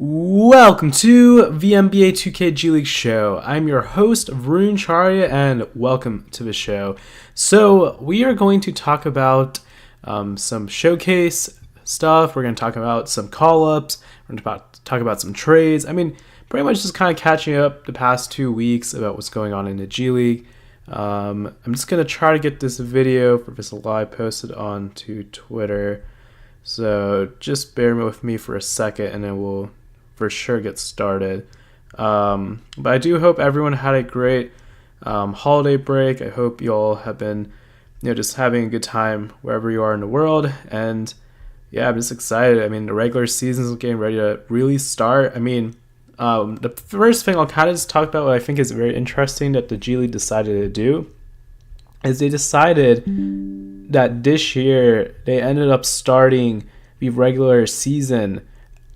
Welcome to the NBA 2K G League show. I'm your host, Varun Charya, and welcome to the show. So, we are going to talk about some showcase stuff. We're going to talk about some call-ups. We're going to talk about some trades. Pretty much just kind of catching up the past 2 weeks about what's going on in the G League. I'm just going to try to get this video for this live posted onto Twitter. So, just bear with me for a second, and then we'll for sure get started. But I do hope everyone had a great holiday break. I hope you all have been, just having a good time wherever you are in the world. And yeah, I'm just excited. The regular season is getting ready to really start. The first thing I'll kind of just talk about what I think is very interesting that the G League decided to do is they decided that this year they ended up starting the regular season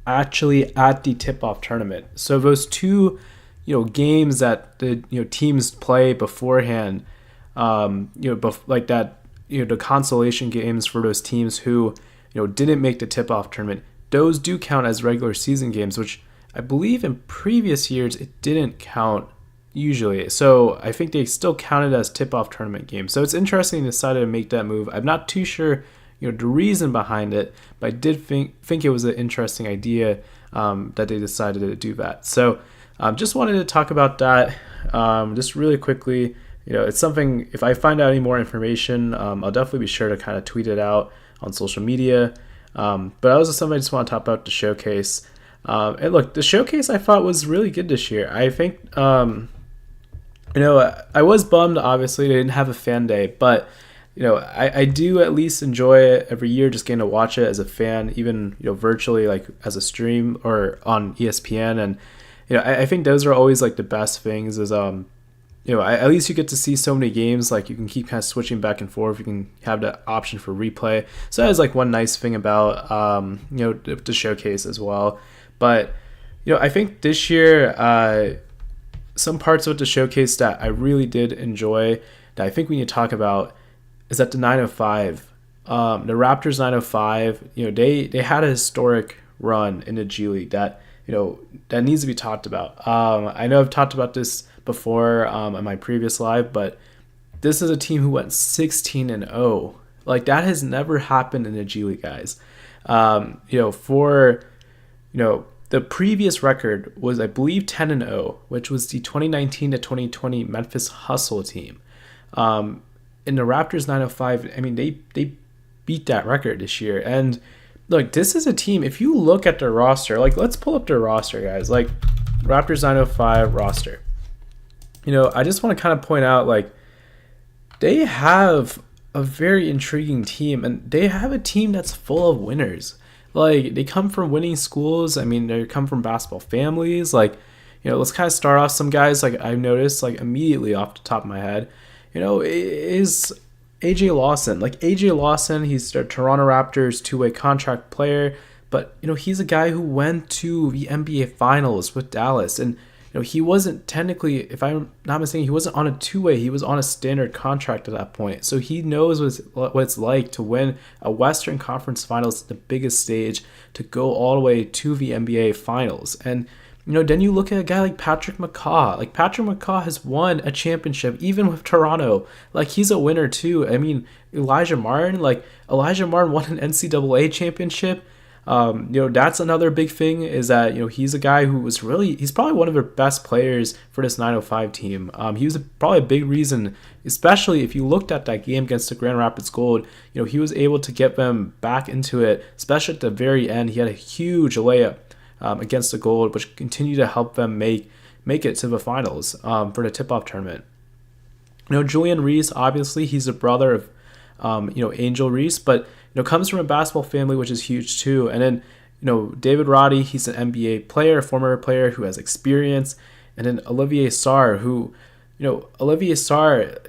actually at the tip-off tournament. So those two, games that the teams play beforehand, the consolation games for those teams who didn't make the tip-off tournament, those do count as regular season games, which I believe in previous years it didn't count usually. So I think they still counted as tip-off tournament games. So it's interesting they decided to make that move. I'm not too sure the reason behind it, but I did think it was an interesting idea that they decided to do that. So just wanted to talk about that just really quickly. It's something, if I find out any more information, I'll definitely be sure to kind of tweet it out on social media. But that was something I just want to talk about the showcase. And look, the showcase I thought was really good this year. I think, I was bummed, obviously, they didn't have a fan day, but I do at least enjoy it every year, just getting to watch it as a fan, even, virtually, like as a stream or on ESPN. And, I think those are always like the best things is, at least you get to see so many games, like you can keep kind of switching back and forth. You can have the option for replay. So that is like one nice thing about, the showcase as well. But, I think this year, some parts of the showcase that I really did enjoy that I think we need to talk about is that the 905, the Raptors 905, they had a historic run in the G League that, that needs to be talked about. I know I've talked about this before in my previous live, but this is a team who went 16-0. Like, that has never happened in the G League, guys. The previous record was, I believe, 10-0, which was the 2019 to 2020 Memphis Hustle team. In the Raptors 905, they beat that record this year. And look, this is a team, if you look at their roster, like, let's pull up their roster, guys. Like, Raptors 905 roster. I just want to kind of point out, like, they have a very intriguing team, and they have a team that's full of winners. Like, they come from winning schools. They come from basketball families. Like, let's kind of start off some guys, like, I've noticed, like, immediately off the top of my head, is AJ Lawson. Like, AJ Lawson, he's a Toronto Raptors two-way contract player, but, he's a guy who went to the NBA Finals with Dallas, and, he wasn't technically, if I'm not mistaken, he wasn't on a two-way, he was on a standard contract at that point, so he knows what it's like to win a Western Conference Finals, the biggest stage, to go all the way to the NBA Finals. And then you look at a guy like Patrick McCaw. Like, Patrick McCaw has won a championship, even with Toronto. Like, he's a winner, too. Elijah Martin won an NCAA championship. That's another big thing is that, he's a guy who was he's probably one of the best players for this 905 team. He was probably a big reason, especially if you looked at that game against the Grand Rapids Gold, he was able to get them back into it, especially at the very end. He had a huge layup against the Gold, which continued to help them make it to the finals for the tip-off tournament. Julian Reese, obviously, he's the brother of, Angel Reese, but, comes from a basketball family, which is huge too. And then, David Roddy, he's an NBA player, a former player who has experience. And then Olivier Sarr, who,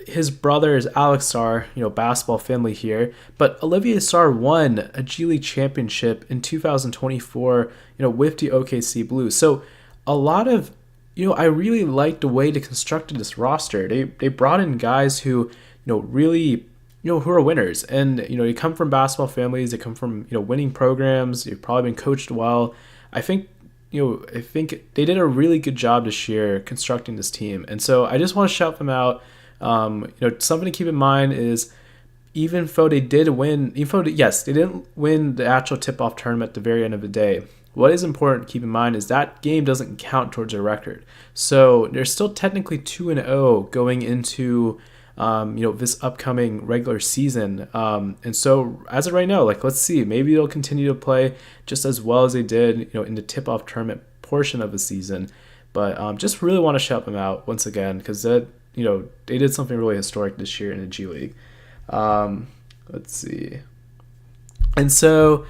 his brother is Alex Sarr, basketball family here. But Olivier Sarr won a G League championship in 2024, with the OKC Blues. So a lot of, I really like the way they constructed this roster. They brought in guys who, really, who are winners. And, they come from basketball families. They come from, winning programs. They've probably been coached well. I think I think they did a really good job this year constructing this team. And so I just want to shout them out. Something to keep in mind is even though they did win, yes, they didn't win the actual tip-off tournament at the very end of the day. What is important to keep in mind is that game doesn't count towards their record. So they're still technically 2-0 going into this upcoming regular season. And so as of right now, let's see, maybe they'll continue to play just as well as they did, in the tip-off tournament portion of the season. But just really want to shout them out once again because they did something really historic this year in the G League. Let's see. And so,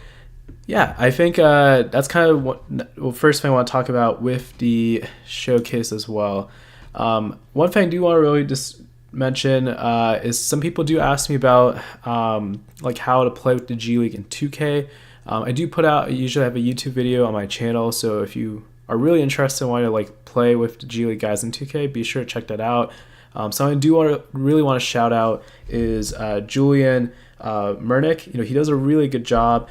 yeah, I think that's kind of first thing I want to talk about with the showcase as well. One thing I do want to really just mention is some people do ask me about how to play with the G League in 2K. I do I usually have a YouTube video on my channel, so if you are really interested in wanting to play with the G League guys in 2K, be sure to check that out. Something I do really want to shout out is Julian Murnick. He does a really good job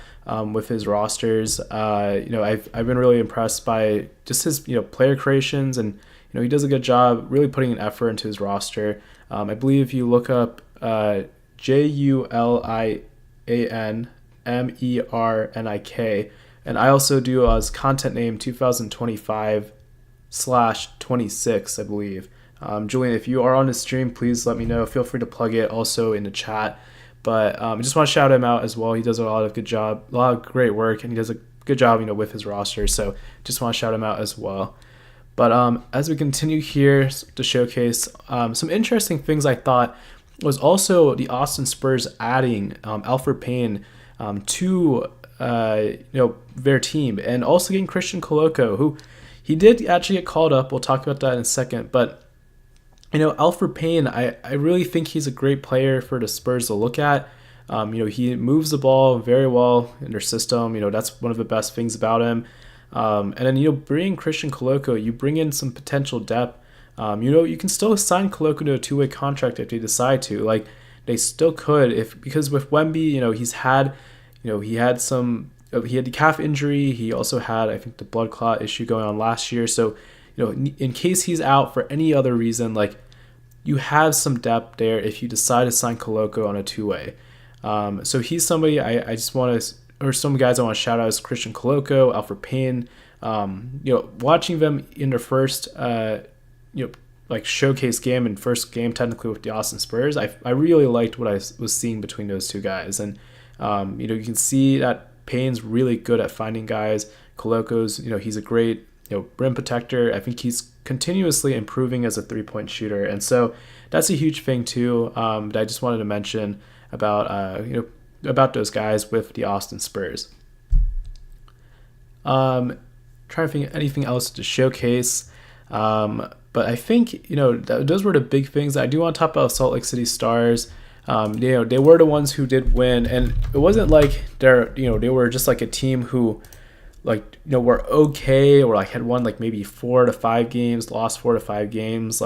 with his rosters. I've been really impressed by just his player creations, and he does a good job really putting an effort into his roster. I believe if you look up JulianMernik, and I also do his content name 2025/26, I believe. Julian, if you are on the stream, please let me know. Feel free to plug it also in the chat. But I just want to shout him out as well. He does a lot of great work, and he does a good job, with his roster. So just want to shout him out as well. But as we continue here to showcase some interesting things, I thought was also the Austin Spurs adding Elfrid Payne to their team, and also getting Christian Coloco, who he did actually get called up. We'll talk about that in a second, but. Elfrid Payne, I really think he's a great player for the Spurs to look at. He moves the ball very well in their system. That's one of the best things about him. And then, bringing Christian Coloco, you bring in some potential depth. You can still sign Coloco to a two-way contract if they decide to. They still could, because with Wemby, he had the calf injury. He also had, I think, the blood clot issue going on last year. So, in case he's out for any other reason, you have some depth there if you decide to sign Coloco on a two-way. So he's somebody I just want to, or some guys I want to shout out is Christian Coloco, Elfrid Payne. Watching them in their first, showcase game and first game technically with the Austin Spurs, I really liked what I was seeing between those two guys. And, you can see that Payne's really good at finding guys. Coloco's, he's a great, rim protector. I think he's continuously improving as a three-point shooter, and so that's a huge thing too. That I just wanted to mention about those guys with the Austin Spurs. Trying to think of anything else to showcase, but I think those were the big things. I do want to talk about Salt Lake City Stars. They were the ones who did win, and it wasn't like they were just like a team who. Were okay, or had won maybe 4 to 5 games, lost 4 to 5 games.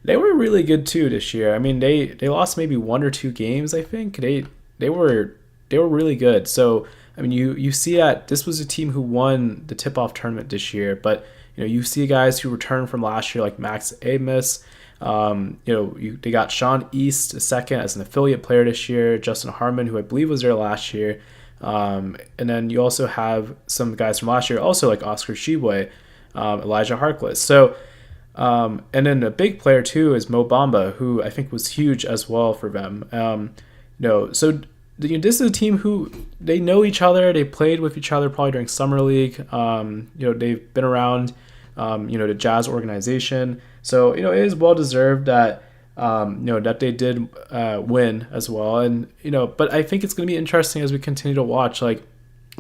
They were really good too this year. I mean, they lost maybe 1 or 2 games. I think they were really good. So I mean, you see that this was a team who won the tip-off tournament this year, but you see guys who returned from last year like Max Amos. They got Sean East a second as an affiliate player this year. Justin Harmon, who I believe was there last year. And then you also have some guys from last year, also like Oscar Tshiebwe, Elijah Harkless. So, and then a big player too is Mo Bamba, who I think was huge as well for them. So this is a team who they know each other. They played with each other probably during summer league. They've been around, the Jazz organization. So it is well deserved that. That they did win as well. And, but I think it's going to be interesting as we continue to watch. I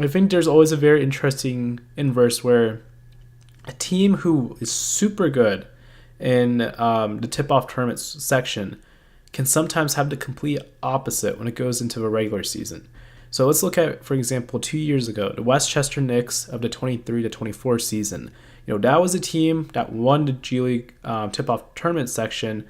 think there's always a very interesting inverse where a team who is super good in the tip-off tournament section can sometimes have the complete opposite when it goes into a regular season. So let's look at, for example, 2 years ago, the Westchester Knicks of the 23 to 24 season. That was a team that won the G League tip-off tournament section.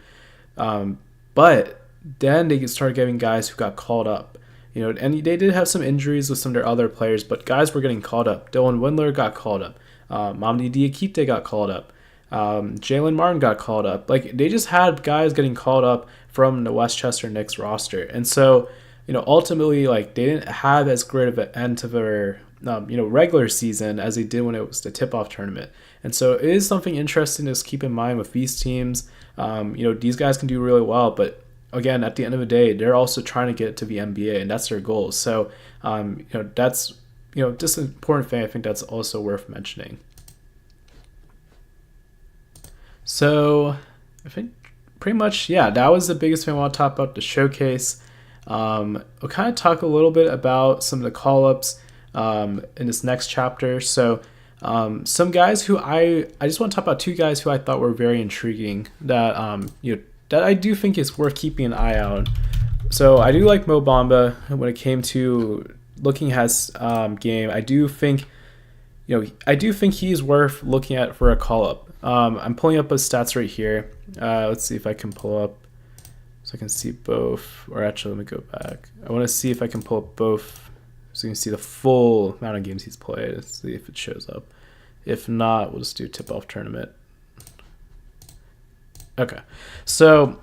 But then they started getting guys who got called up, and they did have some injuries with some of their other players, but guys were getting called up. Dylan Windler got called up. Mamdi Diakite got called up. Jalen Martin got called up. Like, they just had guys getting called up from the Westchester Knicks roster. And so, ultimately, like, they didn't have as great of an end to their, regular season as they did when it was the tip-off tournament. And so it is something interesting to keep in mind with these teams. These guys can do really well, but again, at the end of the day, they're also trying to get to the NBA, and that's their goal. So, that's, just an important thing. I think that's also worth mentioning. So I think pretty much, yeah, that was the biggest thing I want to talk about, the showcase. We'll kind of talk a little bit about some of the call-ups in this next chapter. So some guys who I just want to talk about two guys who I thought were very intriguing that, that I do think is worth keeping an eye out. So I do like Mo Bamba when it came to looking at his game. I do think he's worth looking at for a call-up. I'm pulling up his stats right here. Let's see if I can pull up so I can see both. Or actually, let me go back. I want to see if I can pull up both so you can see the full amount of games he's played. Let's see if it shows up. If not, we'll just do tip-off tournament. Okay. So,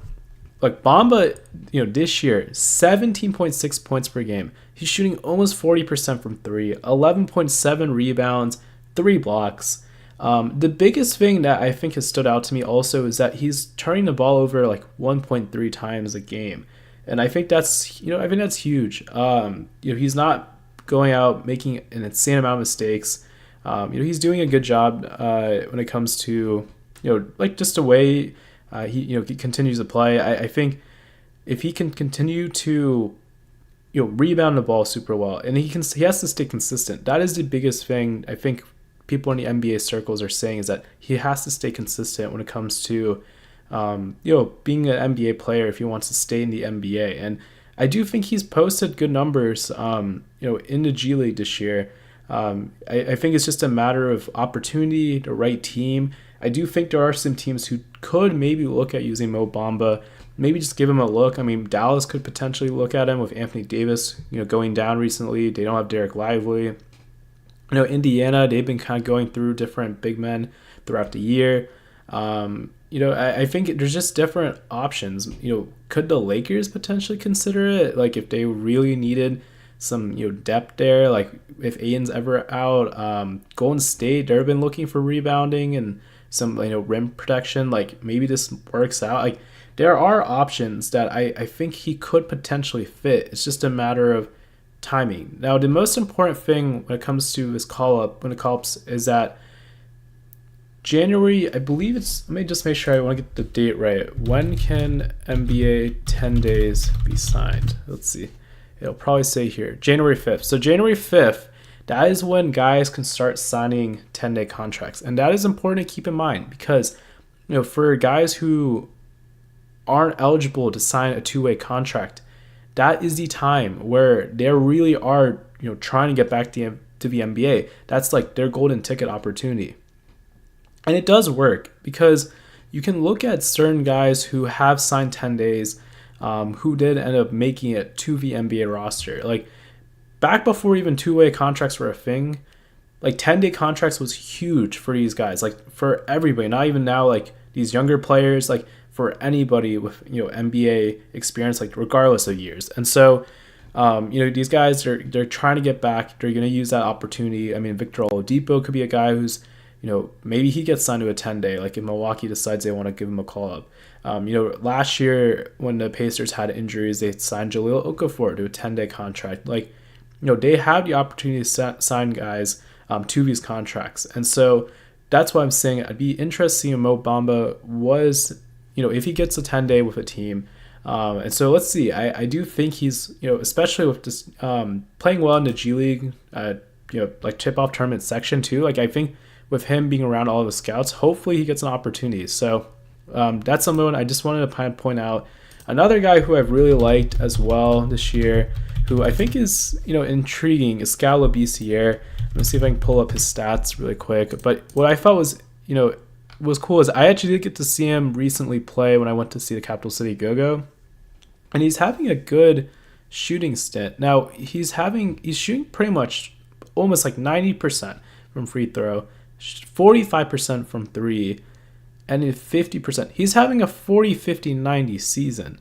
like, Bamba, this year, 17.6 points per game. He's shooting almost 40% from three, 11.7 rebounds, 3 blocks. The biggest thing that I think has stood out to me also is that he's turning the ball over like 1.3 times a game. And I think that's huge. He's not going out making an insane amount of mistakes. He's doing a good job when it comes to, just the way he continues to play. I think if he can continue to rebound the ball super well, and he has to stay consistent. That is the biggest thing I think people in the NBA circles are saying, is that he has to stay consistent when it comes to being an NBA player if he wants to stay in the NBA. And I do think he's posted good numbers in the G League this year. I think it's just a matter of opportunity, the right team. I do think there are some teams who could maybe look at using Mo Bamba, maybe just give him a look. I mean, Dallas could potentially look at him with Anthony Davis, going down recently. They don't have Derek Lively. Indiana, they've been kind of going through different big men throughout the year. I think there's just different options. Could the Lakers potentially consider it? Like, if they really needed some, depth there, like if Ayton's ever out. Golden State, they've been looking for rebounding and some, rim protection. Like, maybe this works out. Like, there are options that I think he could potentially fit. It's just a matter of timing. Now, the most important thing when it comes to his call-ups is that January, I believe let me just make sure I want to get the date right. When can NBA 10 days be signed? Let's see. It'll probably say here, January 5th. So January 5th, that is when guys can start signing 10-day contracts. And that is important to keep in mind because, for guys who aren't eligible to sign a two-way contract, that is the time where they really are, trying to get back to the NBA. That's like their golden ticket opportunity. And it does work because you can look at certain guys who have signed 10 days, who did end up making it to the NBA roster. Like, back before even two-way contracts were a thing, like 10-day contracts was huge for these guys, like for everybody, not even now, like these younger players, like for anybody with NBA experience, like regardless of years. And so these guys they're trying to get back. They're going to use that opportunity. I mean, Victor Oladipo could be a guy who's maybe he gets signed to a 10-day, like if Milwaukee decides they want to give him a call up. Last year when the Pacers had injuries, they signed Jahlil Okafor to a 10-day contract. Like, they have the opportunity to sign guys to these contracts. And so that's why I'm saying I'd be interested in Mo Bamba was, if he gets a 10-day with a team. And so let's see. I do think he's, especially with this playing well in the G League, like tip-off tournament section too. Like, I think with him being around all of the scouts, hopefully he gets an opportunity. So that's someone I just wanted to point out. Another guy who I've really liked as well this year, who I think is, intriguing, is Skal Labissiere. Let me see if I can pull up his stats really quick. But what I thought was, was cool is I actually did get to see him recently play when I went to see the Capital City Go-Go. And he's having a good shooting stint. Now, he's shooting pretty much almost like 90% from free throw, 45% from three, and in 50%. He's having a 40-50-90 season.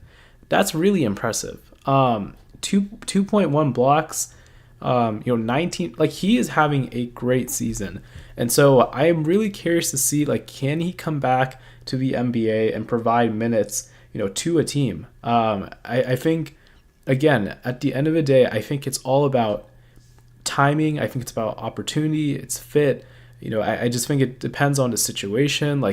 That's really impressive. 2.1 blocks, 19, like he is having a great season. And so I am really curious to see, like, can he come back to the NBA and provide minutes, to a team? I think, again, at the end of the day, I think it's all about timing. I think it's about opportunity. It's fit. I just think it depends on the situation.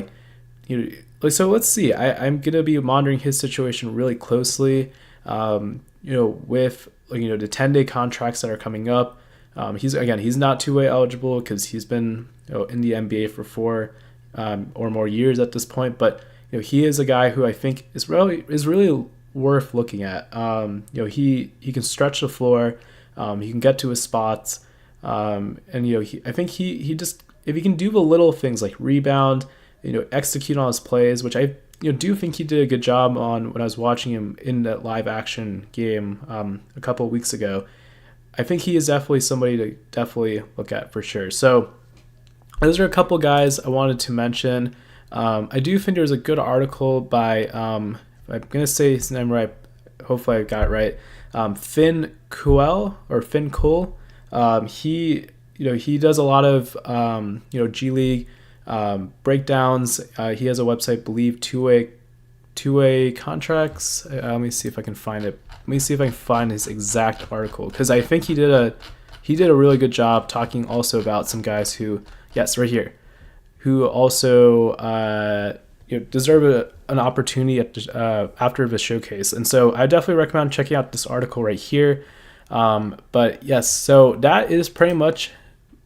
So let's see. I'm going to be monitoring his situation really closely, with the 10-day contracts that are coming up. He's not two-way eligible because he's been in the NBA for 4 or more years at this point. But he is a guy who I think is really worth looking at. He can stretch the floor, he can get to his spots, and I think he just, if he can do the little things like rebound, execute on his plays, which I do think he did a good job on when I was watching him in that live action game a couple of weeks ago. I think he is definitely somebody to definitely look at for sure. So those are a couple guys I wanted to mention. I do think there's a good article by, I'm going to say his name right, hopefully I got it right, Finn Kuel or Finn Kuhl. He does a lot of, G League breakdowns. He has a website, believe two-way contracts. Let me see if I can find it. Let me see if I can find his exact article, because I think he did a really good job talking also about some guys who, yes, right here, who also deserve an opportunity after the showcase. And so I definitely recommend checking out this article right here. But yes, so that is pretty much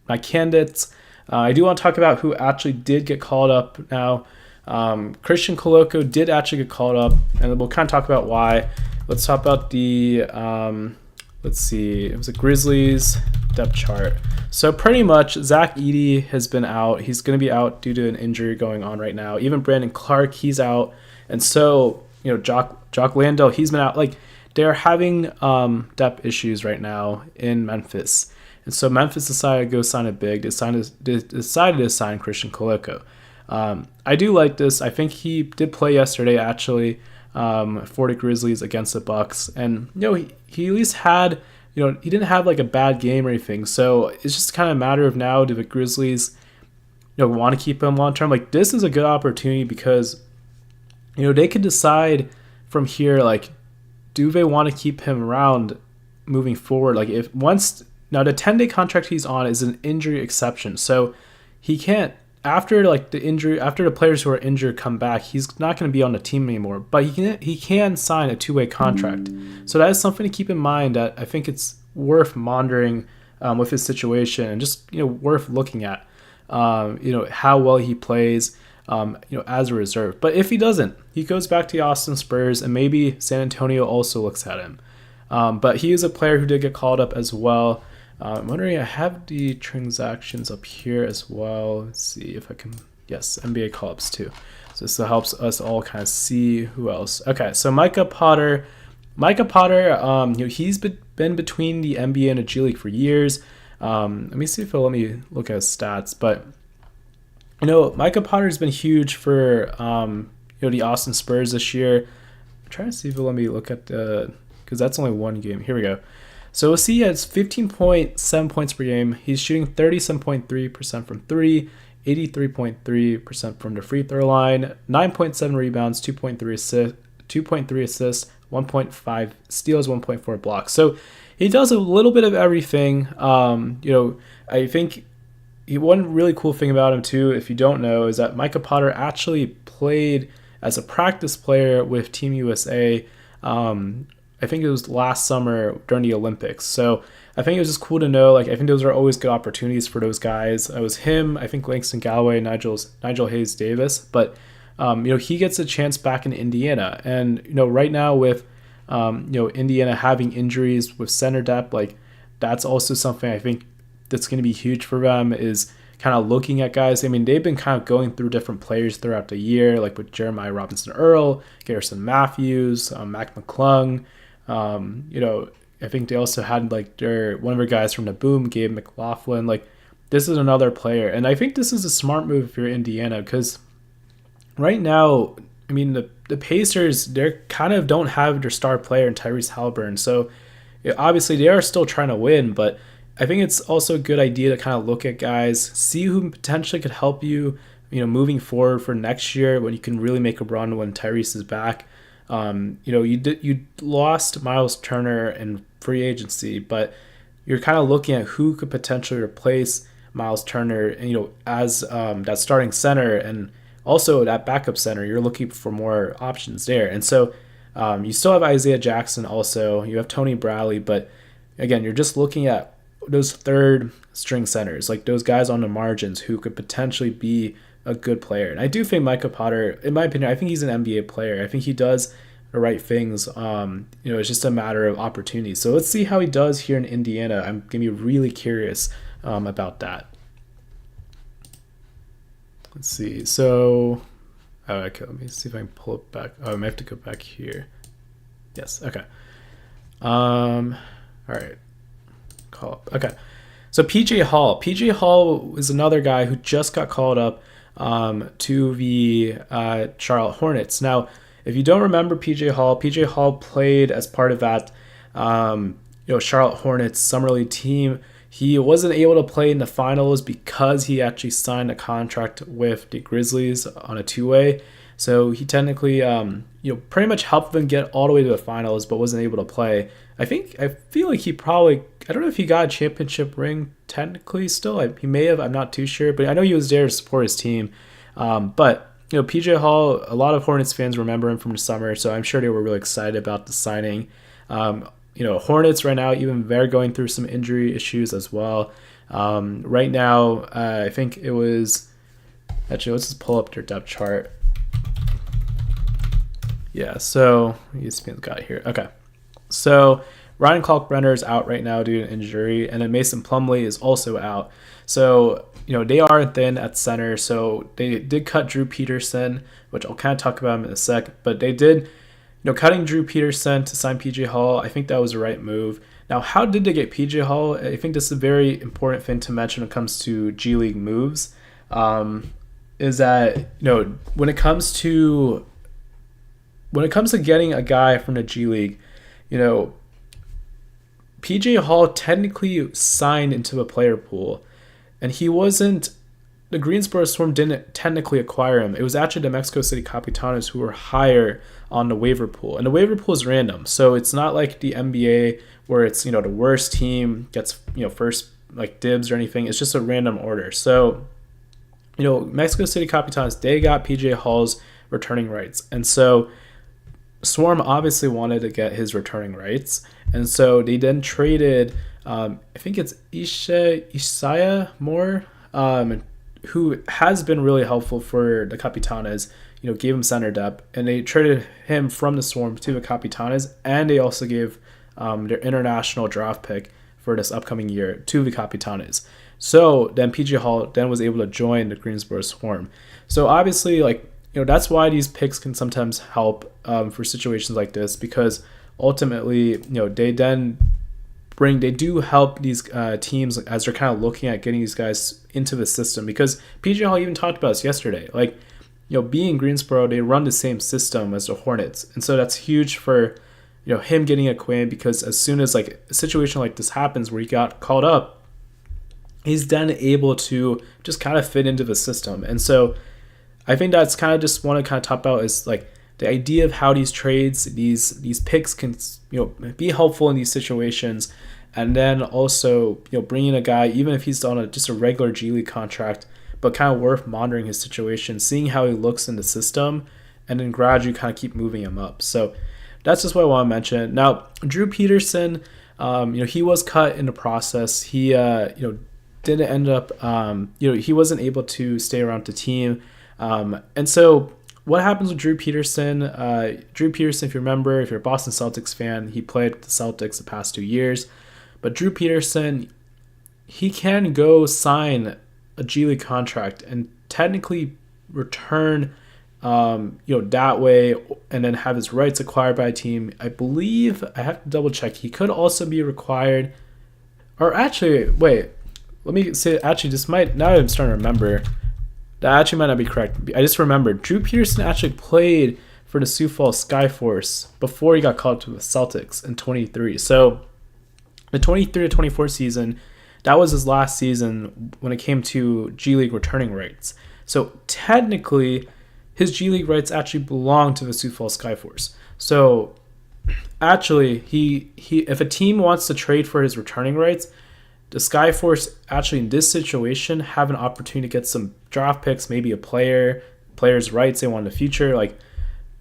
my candidates. I do want to talk about who actually did get called up now. Christian Koloko did actually get called up, and we'll kind of talk about why. Let's talk about the, let's see, it was a Grizzlies depth chart. So pretty much Zach Edey has been out. He's going to be out due to an injury going on right now. Even Brandon Clark, he's out. And so, Jock Landale, he's been out. Like, they're having depth issues right now in Memphis. And so Memphis decided to go sign a big. Decided to sign Christian Koloko. I do like this. I think he did play yesterday, actually, for the Grizzlies against the Bucks. And, he at least had, he didn't have like a bad game or anything. So it's just kind of a matter of now, do the Grizzlies, want to keep him long term? Like, this is a good opportunity because, they could decide from here, like, do they want to keep him around moving forward? Like, if once, now the 10-day contract he's on is an injury exception. So he can't, after the players who are injured come back, he's not going to be on the team anymore. But he can sign a 2-way contract. So that is something to keep in mind, that I think it's worth monitoring with his situation, and just worth looking at how well he plays as a reserve. But if he doesn't, he goes back to the Austin Spurs, and maybe San Antonio also looks at him. But he is a player who did get called up as well. I'm wondering, I have the transactions up here as well. Let's see if I can, yes, NBA call-ups too. So this helps us all kind of see who else. Okay, so Micah Potter, he's been between the NBA and the G League for years. Let me see if it'll let me look at his stats. But, Micah Potter's been huge for, the Austin Spurs this year. I'm trying to see if it'll let me look at because that's only one game. Here we go. So we'll see he has 15.7 points per game. He's shooting 37.3% from 3, 83.3% from the free throw line, 9.7 rebounds, 2.3 assists, 1.5 steals, 1.4 blocks. So he does a little bit of everything. I think one really cool thing about him too, if you don't know, is that Micah Potter actually played as a practice player with Team USA. I think it was last summer during the Olympics. So I think it was just cool to know. Like, I think those are always good opportunities for those guys. It was him, I think Langston Galloway, Nigel Hayes Davis. But, he gets a chance back in Indiana. And, right now with, Indiana having injuries with center depth, like, that's also something I think that's going to be huge for them, is kind of looking at guys. I mean, they've been kind of going through different players throughout the year, like with Jeremiah Robinson Earl, Garrison Matthews, Mac McClung. I think they also had like one of their guys from the Boom, Gabe McLaughlin. Like, this is another player, and I think this is a smart move for Indiana because right now, I mean, the Pacers, they kind of don't have their star player in Tyrese Halliburton. So obviously they are still trying to win, but I think it's also a good idea to kind of look at guys, see who potentially could help you, moving forward for next year when you can really make a run when Tyrese is back. You lost Miles Turner in free agency, but you're kind of looking at who could potentially replace Miles Turner, as that starting center and also that backup center. You're looking for more options there, and so you still have Isaiah Jackson. Also, you have Tony Bradley, but again, you're just looking at those third string centers, like those guys on the margins who could potentially be a good player. And I do think Micah Potter, in my opinion, I think he's an NBA player. I think he does the right things. It's just a matter of opportunity. So let's see how he does here in Indiana. I'm gonna be really curious about that. Let's see. So, okay, let me see if I can pull it back. Oh, I might have to go back here. Yes. Okay. All right. Call up. Okay. So PJ Hall. PJ Hall is another guy who just got called up to the Charlotte Hornets. Now, if you don't remember PJ Hall played as part of that Charlotte Hornets summer league team. He wasn't able to play in the finals because he actually signed a contract with the Grizzlies on a two-way. So he technically, pretty much helped them get all the way to the finals, but wasn't able to play. I feel like he probably, I don't know if he got a championship ring technically still. He may have, I'm not too sure, but I know he was there to support his team. But PJ Hall, a lot of Hornets fans remember him from the summer, so I'm sure they were really excited about the signing. Hornets right now, even they're going through some injury issues as well. Right now, I think it was, actually, let's just pull up their depth chart. Yeah, so ESPN's got it here. Okay. So Ryan Kalkbrenner is out right now due to an injury, and then Mason Plumlee is also out. So, they are thin at center. So they did cut Drew Peterson, which I'll kind of talk about him in a sec. But they did, cutting Drew Peterson to sign PJ Hall, I think that was the right move. Now, how did they get PJ Hall? I think this is a very important thing to mention when it comes to G League moves. Is that, when it comes to getting a guy from the G League, PJ Hall technically signed into a player pool, and the Greensboro Swarm didn't technically acquire him. It was actually the Mexico City Capitanes who were higher on the waiver pool, and the waiver pool is random, so it's not like the NBA where it's the worst team gets first like dibs or anything. It's just a random order. So Mexico City Capitanes, they got PJ Hall's returning rights, and so Swarm obviously wanted to get his returning rights, and so they then traded, I think it's Isaiah Moore, who has been really helpful for the Capitanes, gave him center depth, and they traded him from the Swarm to the Capitanes, and they also gave their international draft pick for this upcoming year to the Capitanes. So then PJ Hall then was able to join the Greensboro Swarm. So obviously, that's why these picks can sometimes help for situations like this, because ultimately, they do help these teams as they're kind of looking at getting these guys into the system. Because PJ Hall even talked about this yesterday. Being Greensboro, they run the same system as the Hornets, and so that's huge for him getting acquainted. Because as soon as a situation like this happens where he got called up, he's then able to just kind of fit into the system. And so I think that's kind of just want to kind of top out is the idea of how these trades, these picks can be helpful in these situations, and then also bringing a guy even if he's on just a regular G League contract, but kind of worth monitoring his situation, seeing how he looks in the system, and then gradually kind of keep moving him up. So that's just what I want to mention. Now, Drew Peterson, he was cut in the process. He didn't end up he wasn't able to stay around the team. And so what happens with Drew Peterson? Drew Peterson, if you remember, if you're a Boston Celtics fan, he played with the Celtics the past 2 years. But Drew Peterson, he can go sign a G League contract and technically return, that way, and then have his rights acquired by a team. I believe, I have to double check, he could also be required, or actually, wait, let me say, actually, this might, now I'm starting to remember, that actually might not be correct. I just remembered Drew Peterson actually played for the Sioux Falls Skyforce before he got called to the Celtics in 23. So the 23 to 24 season, that was his last season when it came to G League returning rights. So technically, his G League rights actually belong to the Sioux Falls Skyforce. So actually, he if a team wants to trade for his returning rights, the Skyforce actually in this situation have an opportunity to get some draft picks, maybe a players' rights they want in the future. Like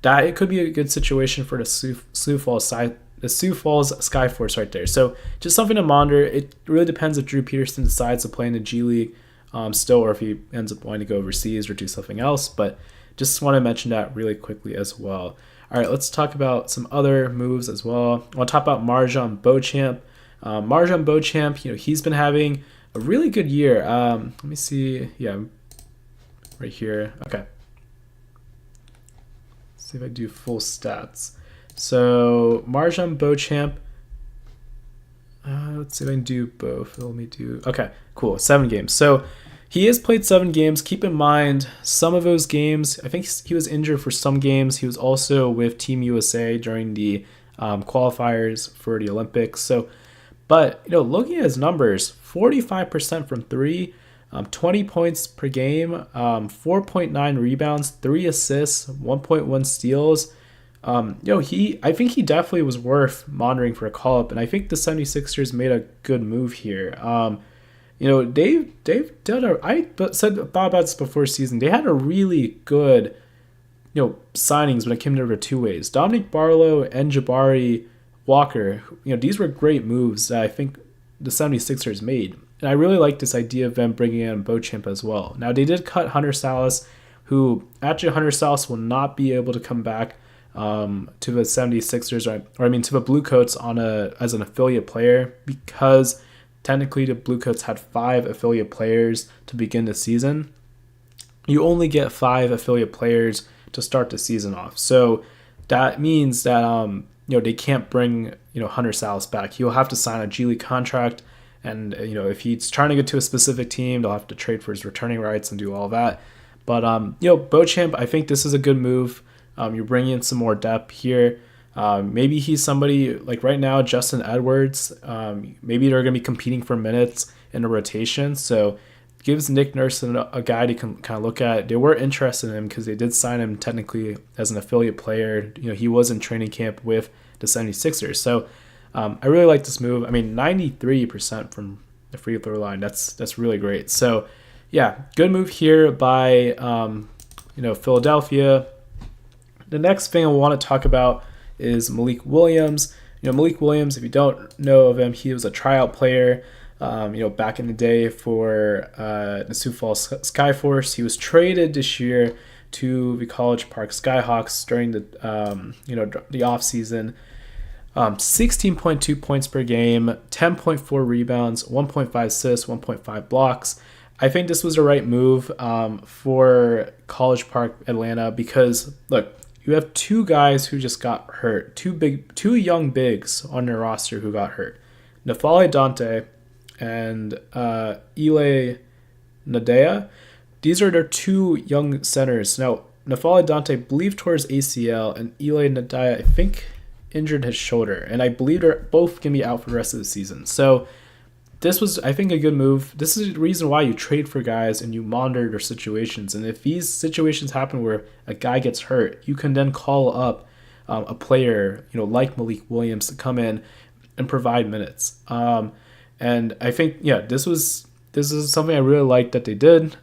that, it could be a good situation for the Sioux Falls Skyforce right there. So just something to monitor. It really depends if Drew Peterson decides to play in the G League still, or if he ends up wanting to go overseas or do something else. But just want to mention that really quickly as well. All right, let's talk about some other moves as well. I want to talk about MarJon Beauchamp. MarJon Beauchamp, he's been having a really good year. Let me see. Yeah, right here. Okay. Let's see if I do full stats. So MarJon Beauchamp. Let's see if I can do both. Let me do. Okay, cool. 7 games. So he has played 7 games. Keep in mind, some of those games, I think he was injured for some games. He was also with Team USA during the qualifiers for the Olympics. So, but looking at his numbers, 45% from 3, 20 points per game, 4.9 rebounds, 3 assists, 1.1 steals. I think he definitely was worth monitoring for a call up, and I think the 76ers made a good move here. They've done I said about this before season. They had a really good, signings when it came to their two ways. Dominic Barlow and Jabari Walker, these were great moves that I think the 76ers made. And I really like this idea of them bringing in Beauchamp as well. Now, they did cut Hunter Salas, who actually Hunter Salas will not be able to come back to the 76ers, or to the Bluecoats as an affiliate player, because technically the Bluecoats had 5 affiliate players to begin the season. You only get 5 affiliate players to start the season off. So that means that they can't bring Hunter Salas back. He'll have to sign a G League contract, and if he's trying to get to a specific team, they'll have to trade for his returning rights and do all that. But Beauchamp, I think this is a good move. You're bringing in some more depth here. Maybe he's somebody like right now, Justin Edwards. Maybe they're going to be competing for minutes in a rotation. So gives Nick Nurse a guy to kind of look at. They were interested in him because they did sign him technically as an affiliate player. He was in training camp with the 76ers. So I really like this move. 93% from the free throw line. That's really great. So yeah, good move here by Philadelphia. The next thing I want to talk about is Malik Williams. Malik Williams, if you don't know of him, he was a tryout player, back in the day for the Sioux Falls Skyforce. He was traded this year to the College Park Skyhawks during the offseason. 16.2 points per game, 10.4 rebounds, 1.5 assists, 1.5 blocks. I think this was the right move for College Park Atlanta because, look, you have 2 guys who just got hurt, 2 young bigs on their roster who got hurt. N'Faly Dante and Ile Nadea. These are their 2 young centers. Now, N'Faly Dante, I believe, tore his ACL, and Ile Nadea, I think, injured his shoulder. And I believe they're both going to be out for the rest of the season. So this was, I think, a good move. This is the reason why you trade for guys and you monitor their situations. And if these situations happen where a guy gets hurt, you can then call up a player, like Malik Williams to come in and provide minutes. And I think, this is something I really liked that they did.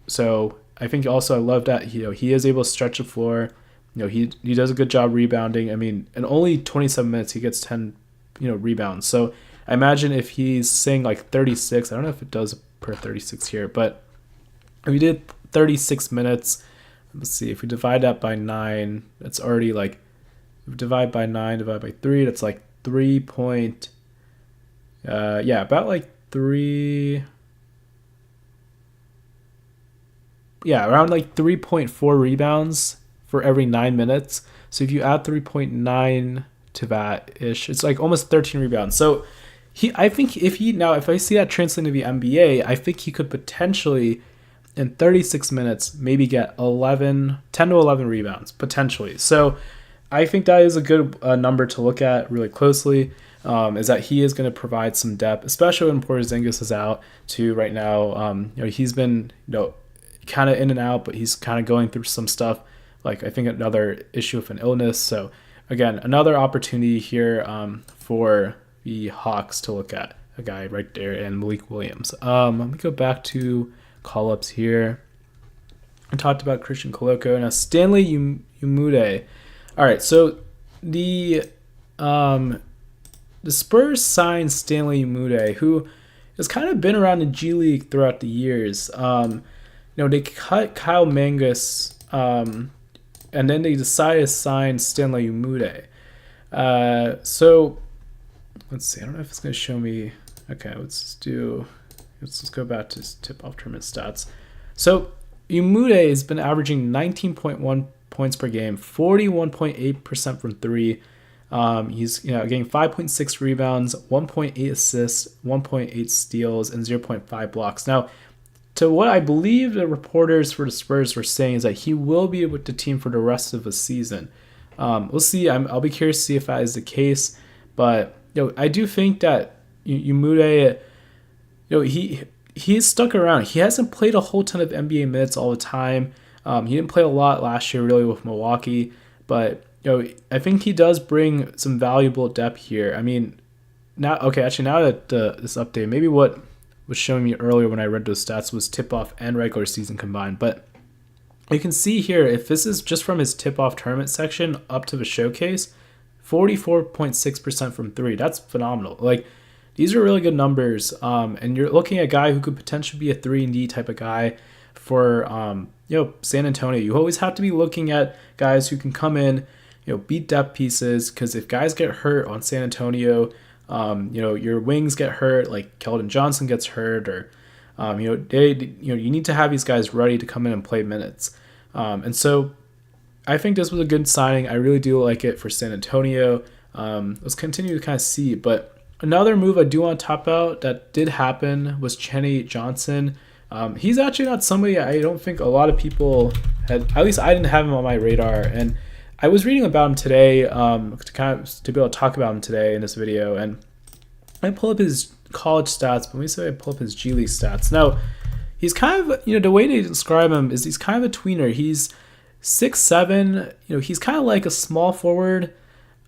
So I think also I love that he is able to stretch the floor. He does a good job rebounding. In only 27 minutes he gets 10 rebounds. So I imagine if he's saying like 36, I don't know if it does per 36 here, but if we did 36 minutes, let's see, if we divide that by 9, that's already like, if we divide by 9, divide by 3, that's like 3 point, about like 3, around like 3.4 rebounds for every 9 minutes. So if you add 3.9 to that ish, it's like almost 13 rebounds. So I think if I see that translating to the NBA, I think he could potentially in 36 minutes maybe get 10 to 11 rebounds potentially. So I think that is a good number to look at really closely. Is that he is going to provide some depth, especially when Porzingis is out too right now. He's been kind of in and out, but he's kind of going through some stuff. Like I think another issue with an illness. So again, another opportunity here for the Hawks to look at a guy right there and Malik Williams. Let me go back to call-ups here. I talked about Christian Koloko. Now Stanley Umude. All right, so the Spurs signed Stanley Umude, who has kind of been around the G League throughout the years. They cut Kyle Mangus, and then they decided to sign Stanley Umude. So let's see. I don't know if it's going to show me. Okay, let's go back to tip-off tournament stats. So Umude has been averaging 19.1 points per game, 41.8% from three. He's getting 5.6 rebounds, 1.8 assists, 1.8 steals, and 0.5 blocks. Now, to what I believe the reporters for the Spurs were saying is that he will be with the team for the rest of the season. We'll see. I'll be curious to see if that is the case. But I do think that Umude, he's stuck around. He hasn't played a whole ton of NBA minutes all the time. He didn't play a lot last year really with Milwaukee, but I think he does bring some valuable depth here. I mean, now that this update, maybe what was showing me earlier when I read those stats was tip-off and regular season combined. But you can see here, if this is just from his tip-off tournament section up to the showcase, 44.6% from three. That's phenomenal. Like, these are really good numbers. And you're looking at a guy who could potentially be a 3-and-D type of guy for San Antonio. You always have to be looking at guys who can come in, beat depth pieces, because if guys get hurt on San Antonio, your wings get hurt, like Keldon Johnson gets hurt, or you need to have these guys ready to come in and play minutes. And so I think this was a good signing. I really do like it for San Antonio. Let's continue to kind of see. But another move I do want to talk about that did happen was Cheney Johnson. He's actually not somebody I don't think a lot of people had, at least I didn't have him on my radar. And I was reading about him today to be able to talk about him today in this video. And I pull up his college stats, but let me say I pull up his G League stats. Now, he's kind of, the way they describe him is he's kind of a tweener. He's 6'7", he's kind of like a small forward,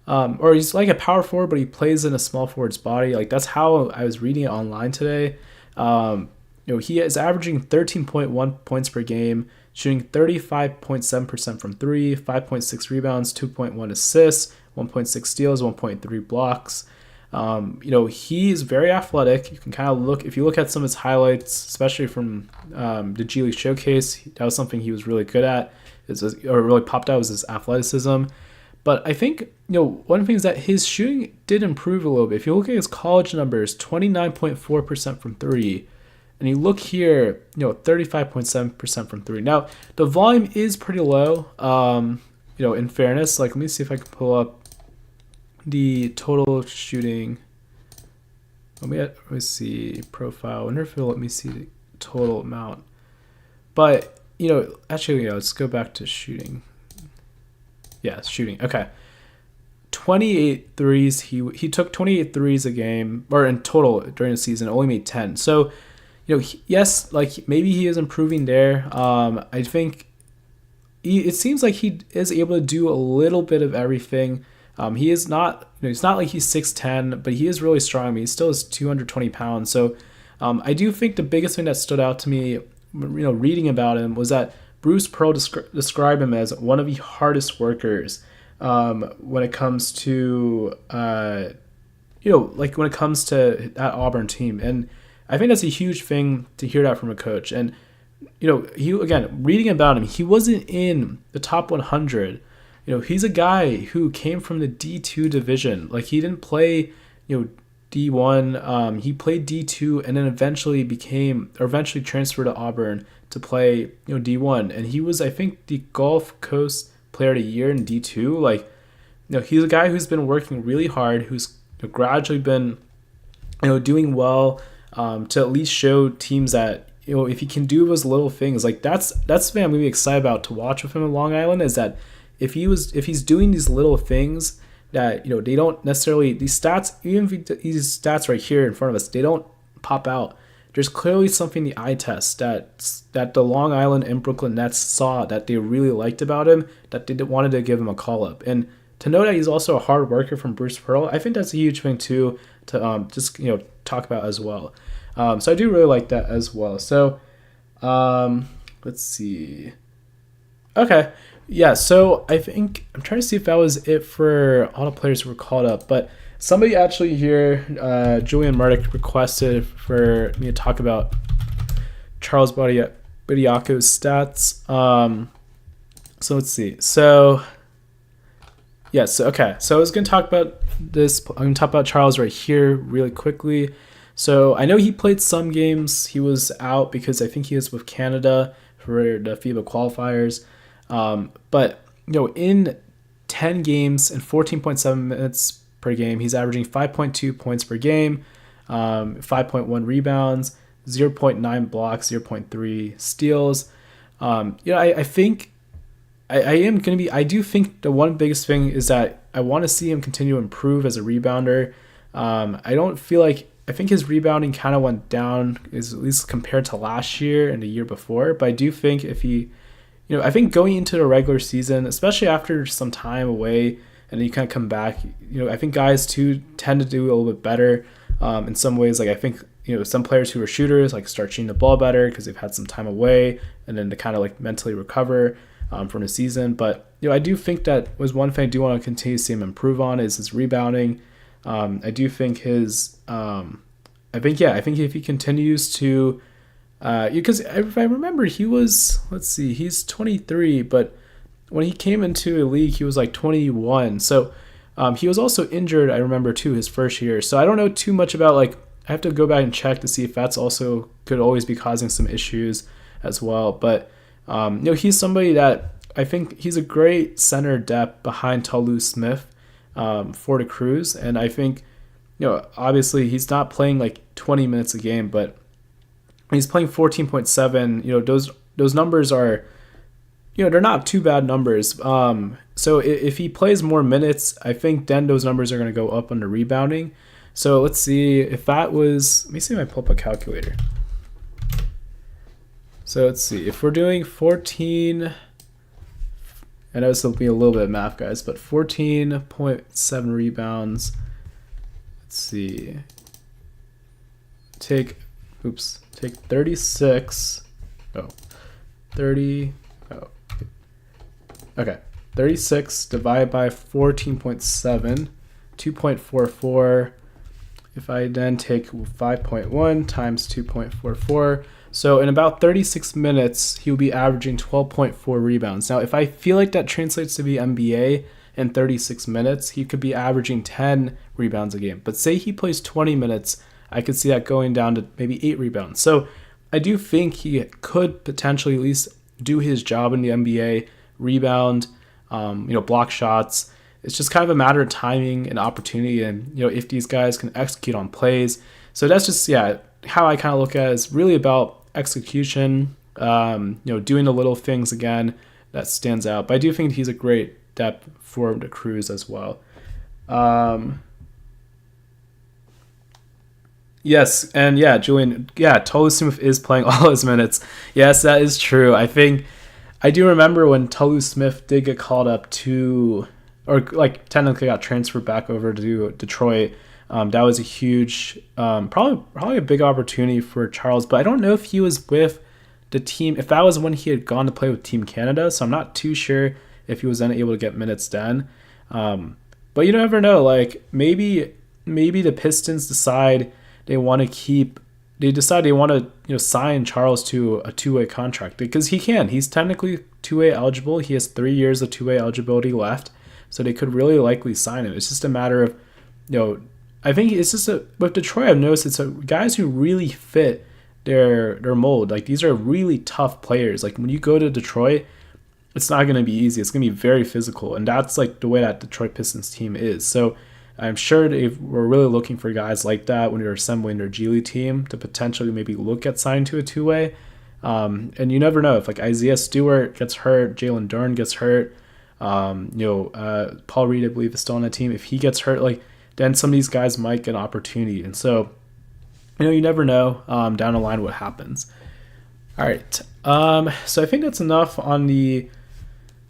or he's like a power forward, but he plays in a small forward's body. Like, that's how I was reading it online today. He is averaging 13.1 points per game, shooting 35.7% from three, 5.6 rebounds, 2.1 assists, 1.6 steals, 1.3 blocks. He is very athletic. You can kind of look, if you look at some of his highlights, especially from the G League Showcase, that was something he was really good at, or really popped out was his athleticism. But I think, one of the things that his shooting did improve a little bit. If you look at his college numbers, 29.4% from three. And you look here, 35.7% from three. Now, the volume is pretty low, in fairness. Like, let me see if I can pull up the total shooting. Let me see profile. I wonder if it'll let me see the total amount. But, actually, let's go back to shooting. Yeah, shooting. Okay. 28 threes. He took 28 threes a game, or in total during the season, only made 10. So, yes, like maybe he is improving there. I think it seems like he is able to do a little bit of everything. He is not, he's not like he's 6'10", but he is really strong. I mean, he still is 220 pounds. So I do think the biggest thing that stood out to me, reading about him, was that Bruce Pearl described him as one of the hardest workers when it comes to, when it comes to that Auburn team. And I think that's a huge thing to hear that from a coach. And, reading about him, he wasn't in the top 100. He's a guy who came from the D2 division. Like, he didn't play, D1. He played D2 and then eventually transferred to Auburn to play, D1. And he was, I think, the Gulf Coast Player of the Year in D2. Like, he's a guy who's been working really hard, who's gradually been doing well, to at least show teams that, if he can do those little things, like that's something I'm gonna be excited about to watch with him in Long Island, is that if he's doing these little things that, they don't necessarily, these stats, even if these stats right here in front of us, they don't pop out. There's clearly something the eye test that the Long Island and Brooklyn Nets saw that they really liked about him, that they wanted to give him a call up. And to know that he's also a hard worker from Bruce Pearl, I think that's a huge thing too to just talk about as well. So I do really like that as well. So let's see. Okay. Yeah, so I think I'm trying to see if that was it for all the players who were called up, but somebody actually here, Julian Murdoch, requested for me to talk about Charles Bediako's stats. So let's see. So yes, okay. So I was going to talk about this. I'm going to talk about Charles right here really quickly. So I know he played some games. He was out because I think he was with Canada for the FIBA qualifiers. But in 10 games and 14.7 minutes per game, he's averaging 5.2 points per game, 5.1 rebounds, 0.9 blocks, 0.3 steals. I think I do think the one biggest thing is that I want to see him continue to improve as a rebounder. I think his rebounding kind of went down, at least compared to last year and the year before. But I do think if he, I think going into the regular season, especially after some time away and then you kind of come back, I think guys too tend to do a little bit better in some ways. Like I think, some players who are shooters like start shooting the ball better because they've had some time away and then to kind of like mentally recover from the season. But, I do think that was one thing I do want to continue to see him improve on is his rebounding. I do think I think if he continues to, because if I remember, he was, he's 23, but when he came into the league, he was like 21. So he was also injured, I remember too, his first year. So I don't know too much about, I have to go back and check to see if that's also could always be causing some issues as well. But, he's somebody that I think he's a great center depth behind Tolu Smith for the Crews. And I think, obviously he's not playing like 20 minutes a game, but he's playing 14.7. Those numbers are, they're not too bad numbers. So if he plays more minutes, I think then those numbers are going to go up on the rebounding. So let's see if that was, let me see if I pull up a calculator. So let's see if we're doing 14, I know this will be a little bit of math, guys, but 14.7 rebounds. Let's see. Take 36. Oh, 30. Oh, okay. 36 divided by 14.7, 2.44. If I then take 5.1 times 2.44, so in about 36 minutes, he will be averaging 12.4 rebounds. Now, if I feel like that translates to the NBA in 36 minutes, he could be averaging 10 rebounds a game. But say he plays 20 minutes, I could see that going down to maybe 8 rebounds. So I do think he could potentially at least do his job in the NBA, rebound, block shots. It's just kind of a matter of timing and opportunity, and if these guys can execute on plays. So that's just how I kind of look at it. It's really about execution, doing the little things again that stands out. But I do think he's a great depth for the Crews as well. Yes, and Julian, Tolu Smith is playing all his minutes. Yes, that is true. I do remember when Tolu Smith did get called up to, or technically got transferred back over to Detroit. That was a huge, probably a big opportunity for Charles. But I don't know if he was with the team, if that was when he had gone to play with Team Canada. So I'm not too sure if he was then able to get minutes then. But you never know. Maybe the Pistons decide they want to sign Charles to a two-way contract because he can. He's technically two-way eligible. He has 3 years of two-way eligibility left. So they could really likely sign him. It's just a matter of, I think it's just with Detroit, I've noticed it's guys who really fit their mold. These are really tough players. When you go to Detroit, it's not going to be easy. It's going to be very physical. And that's the way that Detroit Pistons team is. So I'm sure they were really looking for guys like that when they were assembling their G League team to potentially maybe look at signing to a two-way. And you never know if like Isaiah Stewart gets hurt, Jalen Duren gets hurt, Paul Reed, I believe, is still on the team. If he gets hurt, like then some of these guys might get an opportunity. And so, you never know down the line what happens. All right. So I think that's enough on the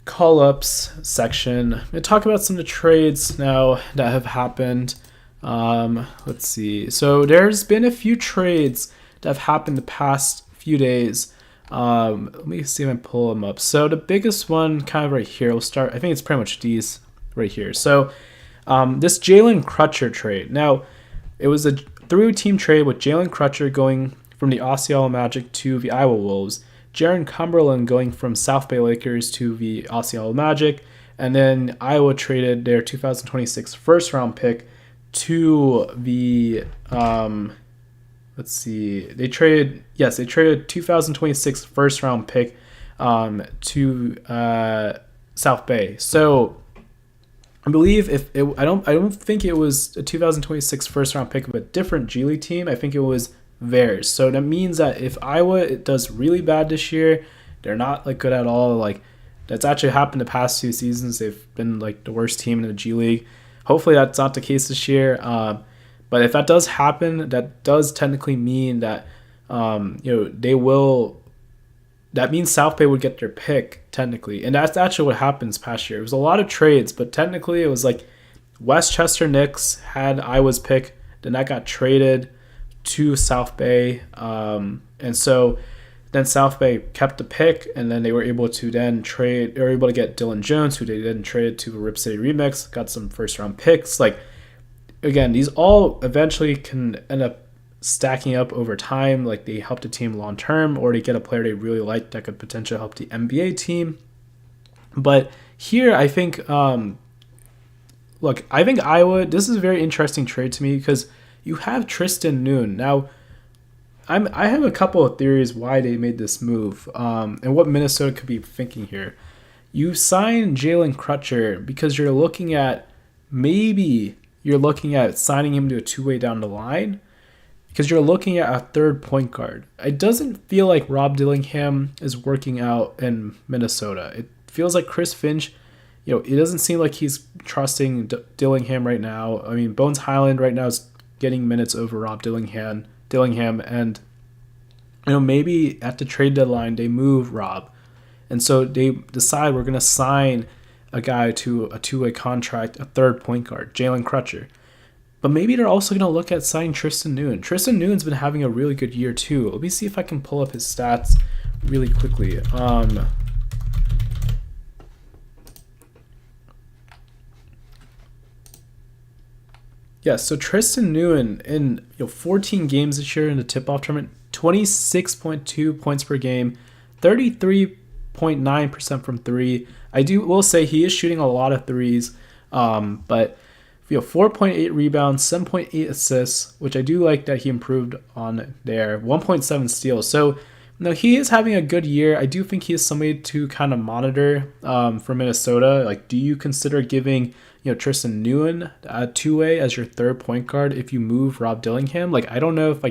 call-ups section. I'm going to talk about some of the trades now that have happened. Let's see. So there's been a few trades that have happened the past few days. Let me see if I pull them up. So the biggest one kind of right here, we'll start, I think it's pretty much these right here. So this Jalen Crutcher trade. Now, it was a three-team trade with Jalen Crutcher going from the Osceola Magic to the Iowa Wolves, Jaron Cumberland going from South Bay Lakers to the Osceola Magic, and then Iowa traded their 2026 first-round pick to the they traded 2026 first-round pick to South Bay. So I believe I don't think it was a 2026 first-round pick of a different G League team. I think it was theirs. So that means that if Iowa does really bad this year, they're not like good at all. Like that's actually happened the past 2 seasons. They've been like the worst team in the G League. Hopefully that's not the case this year. But if that does happen, that does technically mean that they will. That means South Bay would get their pick technically, and that's actually what happens past year. It was a lot of trades, but technically it was like Westchester Knicks had Iowa's pick, then that got traded to South Bay, and so then South Bay kept the pick, and then they were able to then trade. They were able to get Dylan Jones, who they then traded to Rip City Remix, got some first-round picks. Like again, these all eventually can end up stacking up over time. Like they help the team long term, or they get a player they really like that could potentially help the NBA team. But here, I think, I think Iowa. This is a very interesting trade to me because you have Tristan Noon. Now, I have a couple of theories why they made this move and what Minnesota could be thinking here. You sign Jalen Crutcher because you're looking at signing him to a two-way down the line because you're looking at a third point guard. It doesn't feel like Rob Dillingham is working out in Minnesota. It feels like Chris Finch, it doesn't seem like he's trusting Dillingham right now. I mean, Bones Highland right now is getting minutes over Rob Dillingham, and maybe at the trade deadline they move Rob, and so they decide we're going to sign a guy to a two-way contract, a third point guard, Jalen Crutcher. But maybe they're also going to look at signing Tristan Noon. Tristan Noon's been having a really good year too. Let me see if I can pull up his stats really quickly. So Tristan Noon in 14 games this year in the tip-off tournament, 26.2 points per game, 33.9% from three. Will say he is shooting a lot of threes, but 4.8 rebounds, 7.8 assists, which I do like that he improved on there, 1.7 steals. So he is having a good year. I do think he is somebody to kind of monitor for Minnesota. Like, do you consider giving Tristan Noon a two-way as your third point guard if you move Rob Dillingham? Like, I don't know if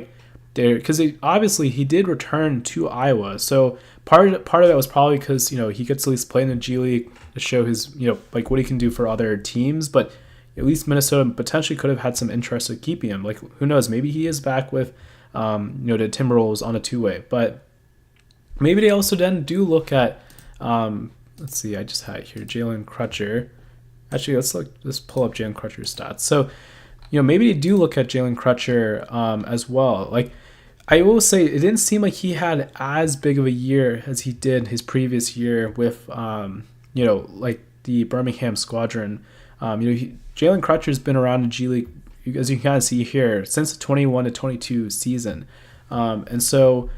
because obviously he did return to Iowa, so part of that was probably because he gets at least play in the G League to show his what he can do for other teams. But at least Minnesota potentially could have had some interest in keeping him. Like, who knows? Maybe he is back with the Timberwolves on a two-way. But maybe they also then do look at let's see, I just had it here, Jalen Crutcher. Actually, let's pull up Jalen Crutcher's stats. So maybe they do look at Jalen Crutcher as well. Like, I will say it didn't seem like he had as big of a year as he did his previous year with the Birmingham Squadron. Jalen Crutcher's been around the G League, as you can kind of see here, since the 21 to 22 season. And so,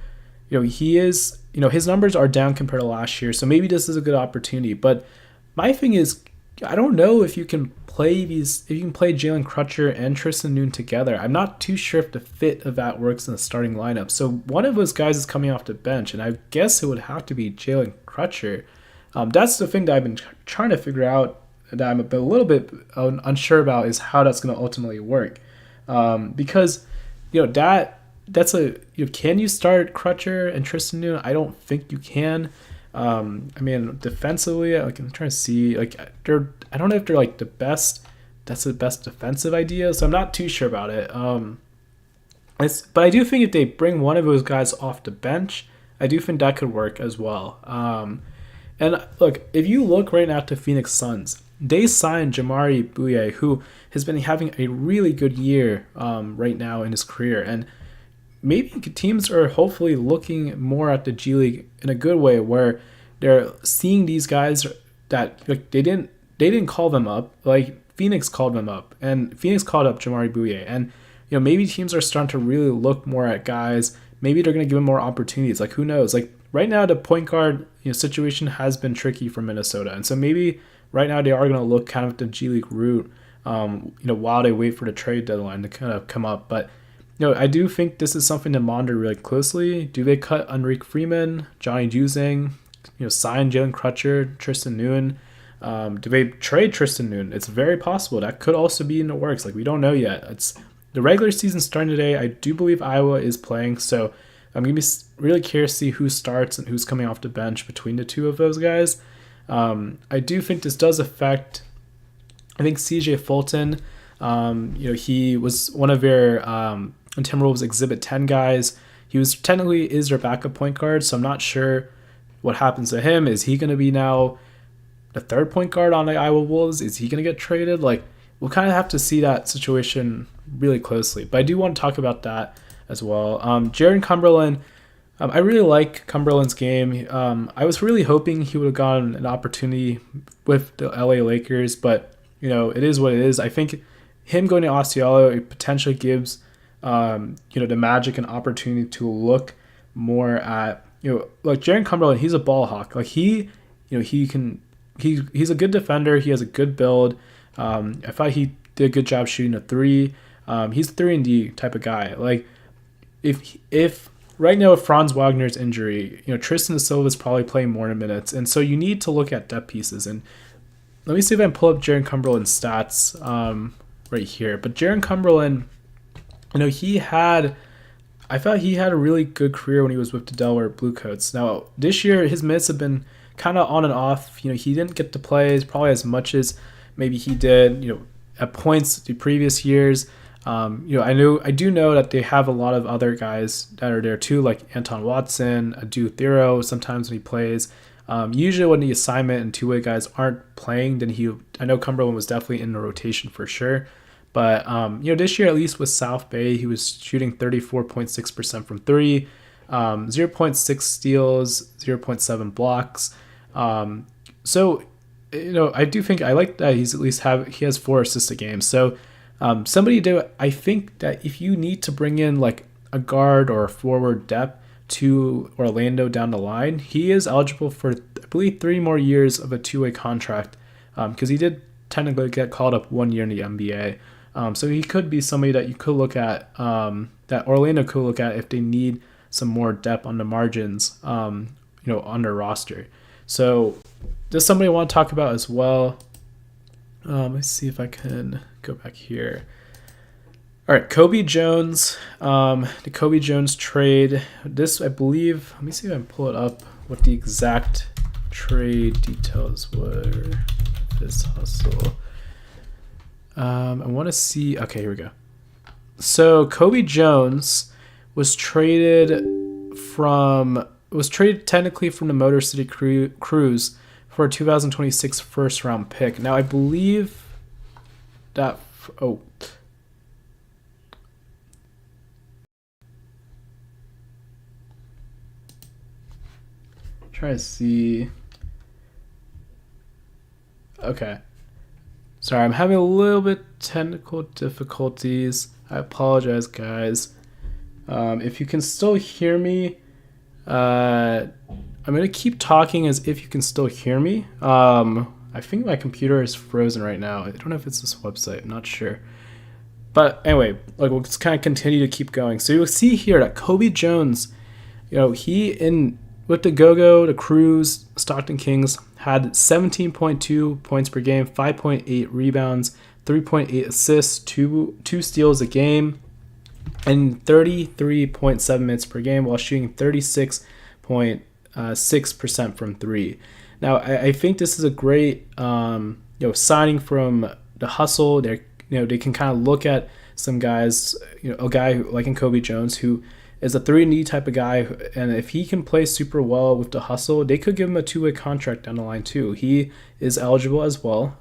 he is, his numbers are down compared to last year. So maybe this is a good opportunity. But my thing is, I don't know if you can play Jalen Crutcher and Tristan Noon together. I'm not too sure if the fit of that works in the starting lineup. So one of those guys is coming off the bench, and I guess it would have to be Jalen Crutcher. That's the thing that I've been trying to figure out that I'm a little bit unsure about is how that's going to ultimately work, because that's can you start Crutcher and Tristan Noon? I don't think you can. I mean, defensively, like I'm trying to see, like I don't know if they're like the best. That's the best defensive idea, so I'm not too sure about it. But I do think if they bring one of those guys off the bench, I do think that could work as well. And look, if you look right now at the Phoenix Suns, they signed Jamaree Bouyea, who has been having a really good year right now in his career, and maybe teams are hopefully looking more at the G League in a good way, where they're seeing these guys that like, they didn't call them up, like Phoenix called them up, and Phoenix called up Jamaree Bouyea, and maybe teams are starting to really look more at guys. Maybe they're going to give him more opportunities. Like who knows? Like right now, the point guard situation has been tricky for Minnesota, and so maybe right now they are going to look kind of at the G League route, while they wait for the trade deadline to kind of come up. But I do think this is something to monitor really closely. Do they cut Enrique Freeman, Johnny Juzang, sign Jalen Crutcher, Tristan Noon? Do they trade Tristan Noon? It's very possible. That could also be in the works. Like we don't know yet. It's the regular season starting today. I do believe Iowa is playing, so I'm going to be really curious to see who starts and who's coming off the bench between the two of those guys. I do think this does affect, I think, CJ Fulton. He was one of their Timberwolves Exhibit 10 guys. He was technically is their backup point guard, so I'm not sure what happens to him. Is he going to be now the third point guard on the Iowa Wolves? Is he going to get traded? Like, we'll kind of have to see that situation really closely. But I do want to talk about that as well. Jaron Cumberland, I really like Cumberland's game. I was really hoping he would have gotten an opportunity with the LA Lakers, but it is what it is. I think him going to Osceola, it potentially gives the Magic an opportunity to look more at like Jaron Cumberland. He's a ball hawk. Like he's a good defender. He has a good build. I thought he did a good job shooting a three. He's a 3-and-D type of guy. Like if right now with Franz Wagner's injury, Tristan Silva is probably playing more minutes, and so you need to look at depth pieces. And let me see if I can pull up Jaron Cumberland's stats right here. But Jaron Cumberland, I thought he had a really good career when he was with the Delaware Bluecoats. Now this year his minutes have been kind of on and off. He didn't get to play probably as much as maybe he did, at points the previous years. I do know that they have a lot of other guys that are there too, like Anton Watson, Adu Thero, sometimes when he plays. Usually when the assignment and two-way guys aren't playing, then I know Cumberland was definitely in the rotation for sure. But, this year, at least with South Bay, he was shooting 34.6% from three, 0.6 steals, 0.7 blocks. So, I do think I like that he's at least he has 4 assists a game. So, I think that if you need to bring in like a guard or a forward depth to Orlando down the line, he is eligible for, I believe, 3 more years of a two-way contract, because he did technically get called up 1 year in the NBA. So he could be somebody that you could look at, that Orlando could look at if they need some more depth on the margins, on their roster. So just somebody I want to talk about as well. Let's see if I can go back here. All right, Kobe Jones, the Kobe Jones trade. This, I believe, let me see if I can pull it up, what the exact trade details were. This hustle. I want to see. Okay, here we go. So Kobe Jones was traded technically from the Motor City Cruise for a 2026 first round pick. Now I believe that try to see. Okay. Sorry, I'm having a little bit technical difficulties. I apologize, guys. If you can still hear me, I'm going to keep talking as if you can still hear me. I think my computer is frozen right now. I don't know if it's this website. I'm not sure. But anyway, we'll just kind of continue to keep going. So you'll see here that Kobe Jones, with the Go-Go, the Cruise, Stockton Kings, had 17.2 points per game, 5.8 rebounds, 3.8 assists, two steals a game, and 33.7 minutes per game while shooting 36.6% from three. Now, I think this is a great signing from the Hustle. They can kind of look at some guys, a guy like in Kobe Jones who is a 3-and-D type of guy, and if he can play super well with the Hustle, they could give him a 2-way contract down the line too. He is eligible as well.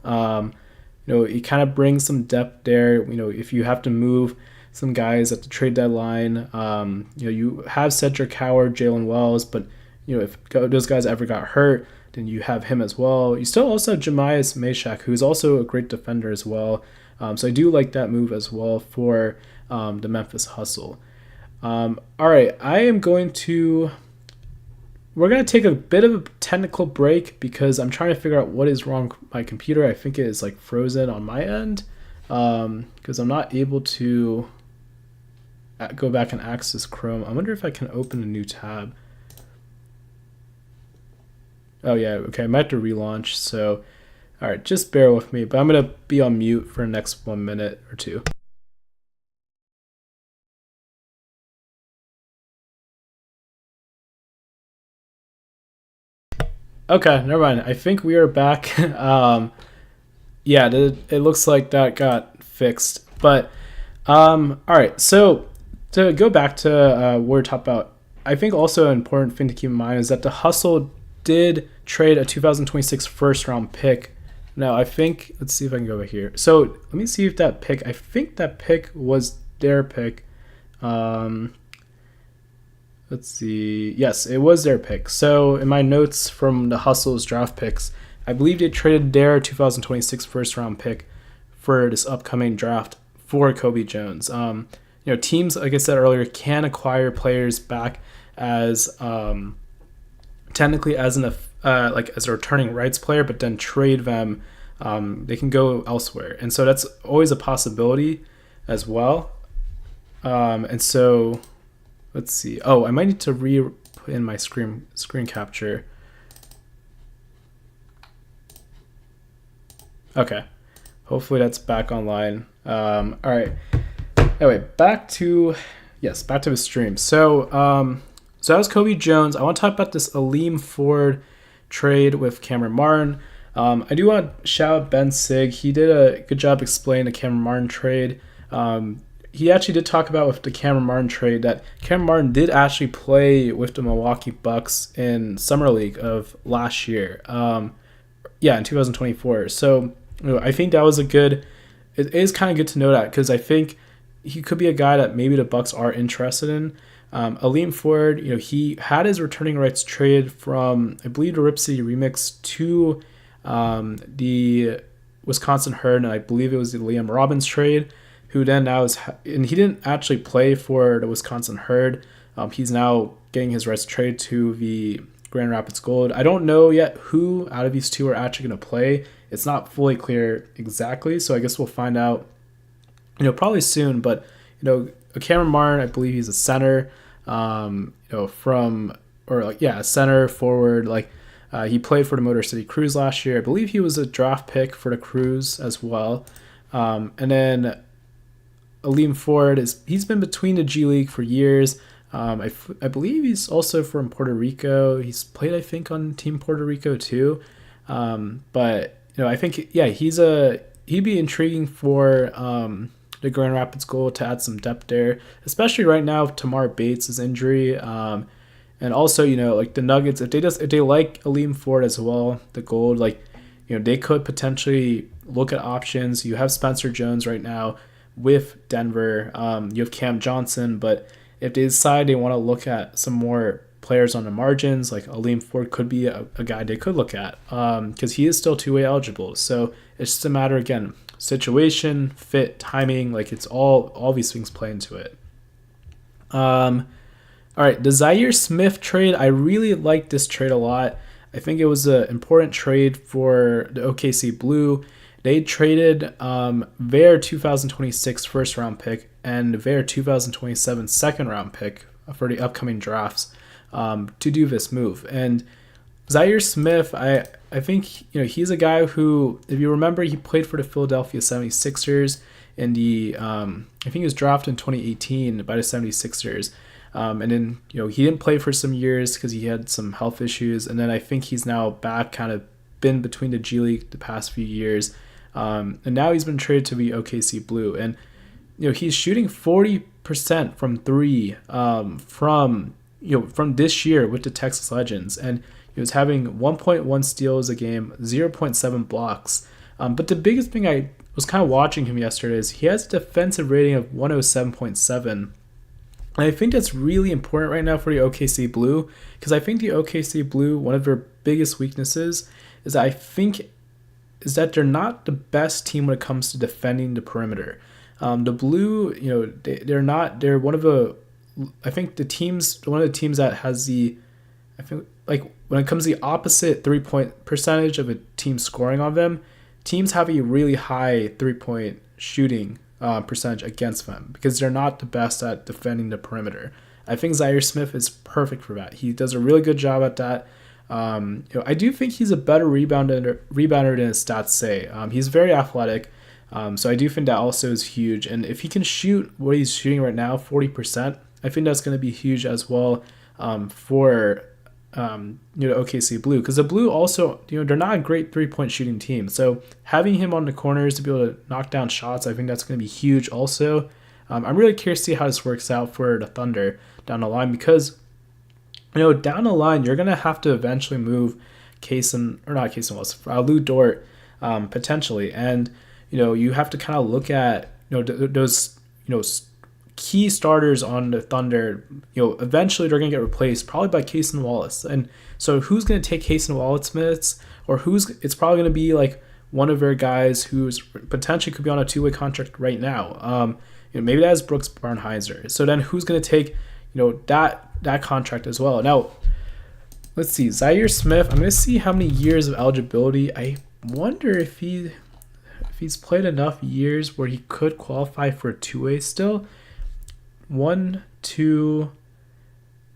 It kind of brings some depth there. If you have to move some guys at the trade deadline, you have Cedric Howard, Jalen Wells, but if those guys ever got hurt, then you have him as well. You still also have Jemias Meshach, who's also a great defender as well. So I do like that move as well for the Memphis Hustle. All right, we're going to take a bit of a technical break because I'm trying to figure out what is wrong with my computer. I think it is like frozen on my end because I'm not able to go back and access Chrome. I wonder if I can open a new tab. Oh yeah, okay, I might have to relaunch. So, all right, just bear with me, but I'm going to be on mute for the next 1 minute or two. Okay, never mind. I think we are back. Yeah, it looks like that got fixed. But, all right. So to go back to what we're talking about, I think also an important thing to keep in mind is that the Hustle did trade a 2026 first-round pick. Now, I think, let's see if I can go over here. So let me see if that pick, I think that pick was their pick. Let's see. Yes, it was their pick. So in my notes from the Hustle's draft picks, I believe they traded their 2026 first round pick for this upcoming draft for Kobe Jones. Teams, like I said earlier, can acquire players back as technically as as a returning rights player, but then trade them. They can go elsewhere, and so that's always a possibility as well. And so. Let's see. Oh, I might need to put in my screen capture. Okay. Hopefully that's back online. All right. Anyway, back to the stream. So that was Kobe Jones. I want to talk about this Aleem Ford trade with Cameron Martin. I do want to shout out Ben Sig. He did a good job explaining the Cameron Martin trade. He actually did talk about with the Cameron Martin trade that Cameron Martin did actually play with the Milwaukee Bucks in Summer League of last year. In 2024. So I think that was it is kind of good to know that because I think he could be a guy that maybe the Bucks are interested in. Aleem Ford, he had his returning rights traded from, I believe, the Rip City Remix to the Wisconsin Herd, and I believe it was the Liam Robbins trade. Who then now and he didn't actually play for the Wisconsin Herd. He's now getting his rights traded to the Grand Rapids Gold. I don't know yet who out of these two are actually going to play. It's not fully clear exactly, so I guess we'll find out, probably soon. But Cameron Martin, I believe he's a center, a center forward. He played for the Motor City Cruise last year. I believe he was a draft pick for the Cruise as well, and then. Aleem Ford he's been between the G League for years. I believe he's also from Puerto Rico. He's played, I think, on Team Puerto Rico too. But I think he'd be intriguing for the Grand Rapids Gold to add some depth there, especially right now with Tamar Bates' injury. And also, the Nuggets, if they like Aleem Ford as well, the Gold, they could potentially look at options. You have Spencer Jones right now with Denver. You have Cam Johnson, but if they decide they want to look at some more players on the margins, like Aleem Ford could be a guy they could look at because he is still two-way eligible. So it's just a matter, again, situation, fit, timing, it's all these things play into it. All right, the Zaire Smith trade, I really like this trade a lot. I think it was an important trade for the OKC Blue. They traded their 2026 first-round pick and their 2027 second-round pick for the upcoming drafts to do this move. And Zaire Smith, I I think, he's a guy who, if you remember, he played for the Philadelphia 76ers in the, I think he was drafted in 2018 by the 76ers. And then, he didn't play for some years because he had some health issues. And then I think he's now back, kind of been between the G League the past few years. And now he's been traded to the OKC Blue. And, he's shooting 40% from three from this year with the Texas Legends. And he was having 1.1 steals a game, 0.7 blocks. But the biggest thing, I was kind of watching him yesterday, is he has a defensive rating of 107.7. And I think that's really important right now for the OKC Blue, because I think the OKC Blue, one of their biggest weaknesses is that they're not the best team when it comes to defending the perimeter. The Blue, they're one of the, I think one of the teams that has when it comes to the opposite 3-point percentage of a team scoring on them, teams have a really high 3-point shooting percentage against them because they're not the best at defending the perimeter. I think Zaire Smith is perfect for that. He does a really good job at that. I do think he's a better rebounder than his stats say. He's very athletic, so I do think that also is huge. And if he can shoot what he's shooting right now, 40%, I think that's going to be huge as well for OKC Blue, because the Blue also, they're not a great 3-point shooting team. So having him on the corners to be able to knock down shots, I think that's going to be huge also. I'm really curious to see how this works out for the Thunder down the line, because down the line you're going to have to eventually move Lou Dort potentially, and you have to kind of look at those key starters on the Thunder. Eventually they're going to get replaced probably by Cason Wallace. And so who's going to take Cason Wallace minutes, or it's probably going to be like one of their guys who's potentially could be on a 2-way contract right now. Maybe that is Brooks Barnhizer. So then who's going to take that contract as well? Now let's see, Zaire Smith, I'm going to see how many years of eligibility. I wonder if he's played enough years where he could qualify for a 2-way still. 1, 2.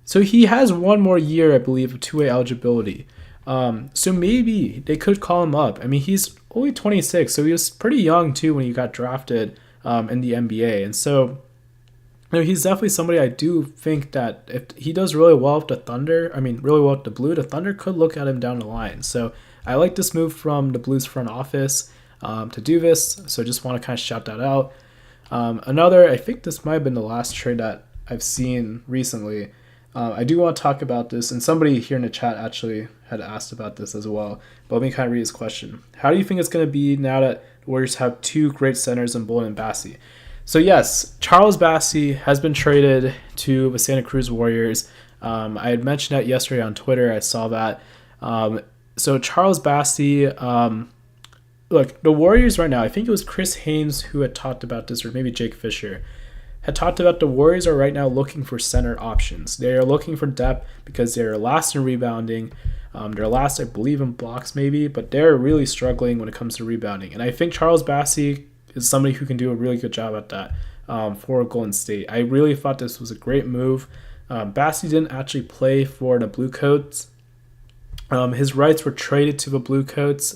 So he has one more year, I believe, of 2-way eligibility. So maybe they could call him up. I mean, he's only 26, so he was pretty young too when he got drafted in the NBA. And so, he's definitely somebody I do think that if he does really well with the Thunder, really well with the Blue, the Thunder could look at him down the line. So I like this move from the Blues front office to do this. So just want to kind of shout that out. Another, I think this might have been the last trade that I've seen recently. I do want to talk about this, and somebody here in the chat actually had asked about this as well. But let me kind of read his question. How do you think it's going to be now that the Warriors have two great centers in Bolden and Bassey? So yes, Charles Bassey has been traded to the Santa Cruz Warriors. I had mentioned that yesterday on Twitter. I saw that. So Charles Bassey, look, the Warriors right now, I think it was Chris Haynes who had talked about this, or maybe Jake Fisher, had talked about the Warriors are right now looking for center options. They are looking for depth because they're last in rebounding. They're last, I believe, in blocks maybe, but they're really struggling when it comes to rebounding. And I think Charles Bassey is somebody who can do a really good job at that for Golden State. I really thought this was a great move. Bassey didn't actually play for the Blue Coats. His rights were traded to the Blue Coats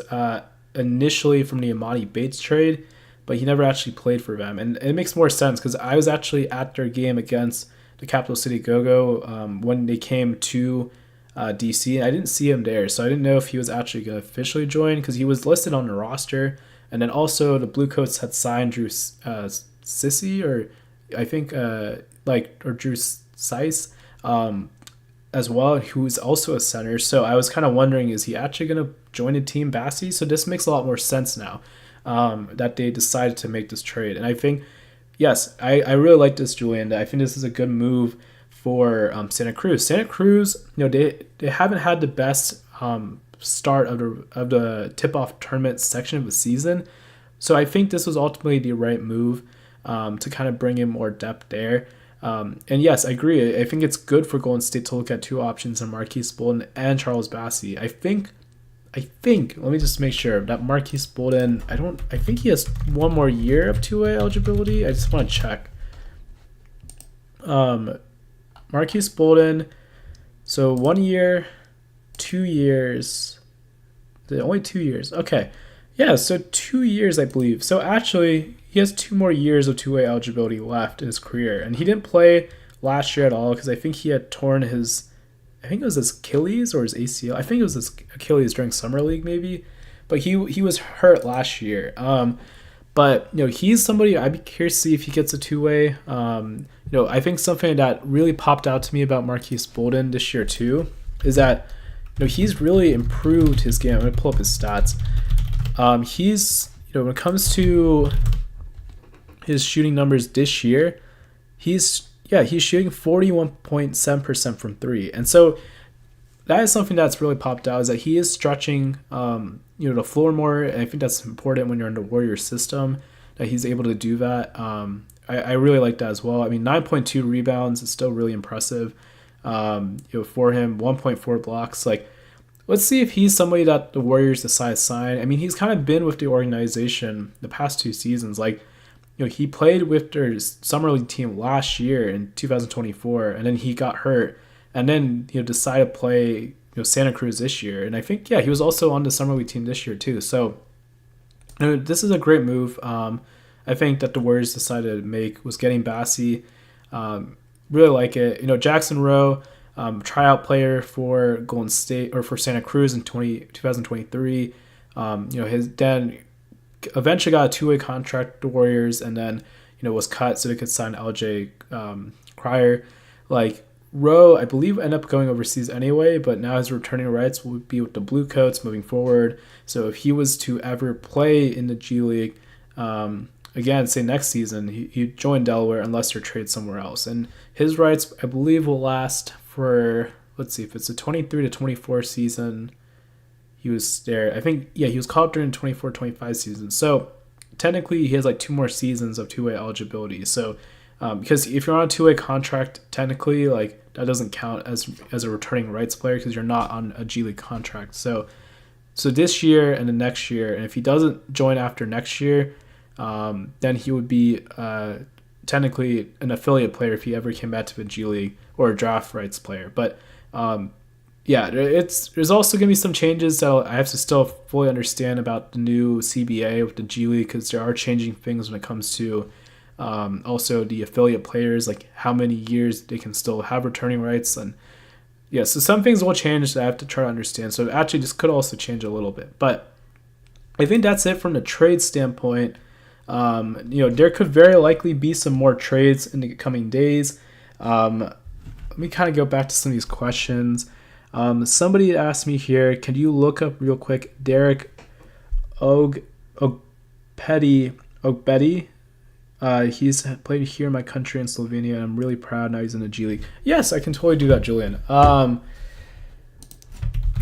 initially from the Imani Bates trade, but he never actually played for them. And it makes more sense because I was actually at their game against the Capital City Go-Go when they came to DC, and I didn't see him there, so I didn't know if he was actually going to officially join because he was listed on the roster. And then also the Blue Coats had signed Drew Sissy, or I think or Drew Seiss as well, who's also a center. So I was kind of wondering, is he actually going to join the team Bassey? So this makes a lot more sense now that they decided to make this trade. And I think, yes, I really like this, Julian. I think this is a good move for Santa Cruz. Santa Cruz, they haven't had the best start of the tip-off tournament section of the season. So I think this was ultimately the right move to kind of bring in more depth there. And yes, I agree. I think it's good for Golden State to look at two options in Marquise Bolden and Charles Bassey. I think, let me just make sure that Marquise Bolden, I think he has one more year of 2-way eligibility. I just want to check. Marquise Bolden, so 1 year, 2 years. only 2 years. Okay. Yeah, so 2 years, I believe. So actually, he has 2 more years of two-way eligibility left in his career, and he didn't play last year at all because I think he had torn his, I think it was his Achilles or his ACL. I think it was his Achilles during summer league maybe, but he was hurt last year. But he's somebody I'd be curious to see if he gets a two-way. I think something that really popped out to me about Marquise Bolden this year too is that he's really improved his game. I'm gonna pull up his stats. He's when it comes to his shooting numbers this year, he's shooting 41.7% from three, and so that is something that's really popped out is that he is stretching the floor more, and I think that's important when you're in the Warriors system that he's able to do that. I really like that as well. I mean, 9.2 rebounds is still really impressive. For him, 1.4 blocks. Like, let's see if he's somebody that the Warriors decide to sign. I mean, he's kind of been with the organization the past 2 seasons. Like, he played with their summer league team last year in 2024, and then he got hurt, and then decided to play Santa Cruz this year. And I think he was also on the summer league team this year too. So this is a great move. I think that the Warriors decided to make was getting Bassey. Really like it. Jackson Rowe, tryout player for Golden State or for Santa Cruz in 2023. His then eventually got a two-way contract with the Warriors, and then was cut so they could sign LJ Cryer. Like, Rowe, I believe, ended up going overseas anyway, but now his returning rights will be with the Bluecoats moving forward. So if he was to ever play in the G League, again, say next season, he'd join Delaware unless they're traded somewhere else. And his rights, I believe, will last for, let's see, if it's a 23 to 24 season, he was there. I think, he was called during the 24-25 season. So technically, he has like 2 more seasons of two-way eligibility. So because if you're on a two-way contract, technically, like, that doesn't count as a returning rights player because you're not on a G League contract. So this year and the next year, and if he doesn't join after next year, then he would be technically an affiliate player if he ever came back to the G League, or a draft rights player. But there's also going to be some changes that I have to still fully understand about the new CBA with the G League, because there are changing things when it comes to also the affiliate players, like how many years they can still have returning rights. And so some things will change that I have to try to understand. So actually this could also change a little bit. But I think that's it from the trade standpoint. There could very likely be some more trades in the coming days. Let me kind of go back to some of these questions. Somebody asked me here, can you look up real quick Derek Ogbedi? He's played here in my country in Slovenia, and I'm really proud now he's in the G League. Yes, I can totally do that, Julian.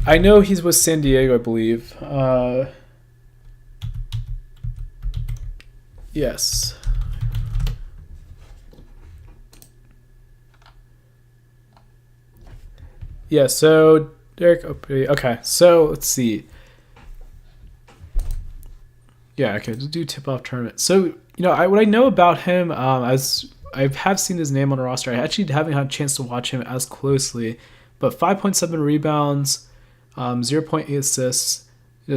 I know he's with San Diego, I believe. Yes. Yeah, so Derek Ogbedi. Okay, so let's see. Yeah, okay, let's do tip-off tournament. So, what I know about him, as I have seen his name on the roster, I actually haven't had a chance to watch him as closely, but 5.7 rebounds, 0.8 assists.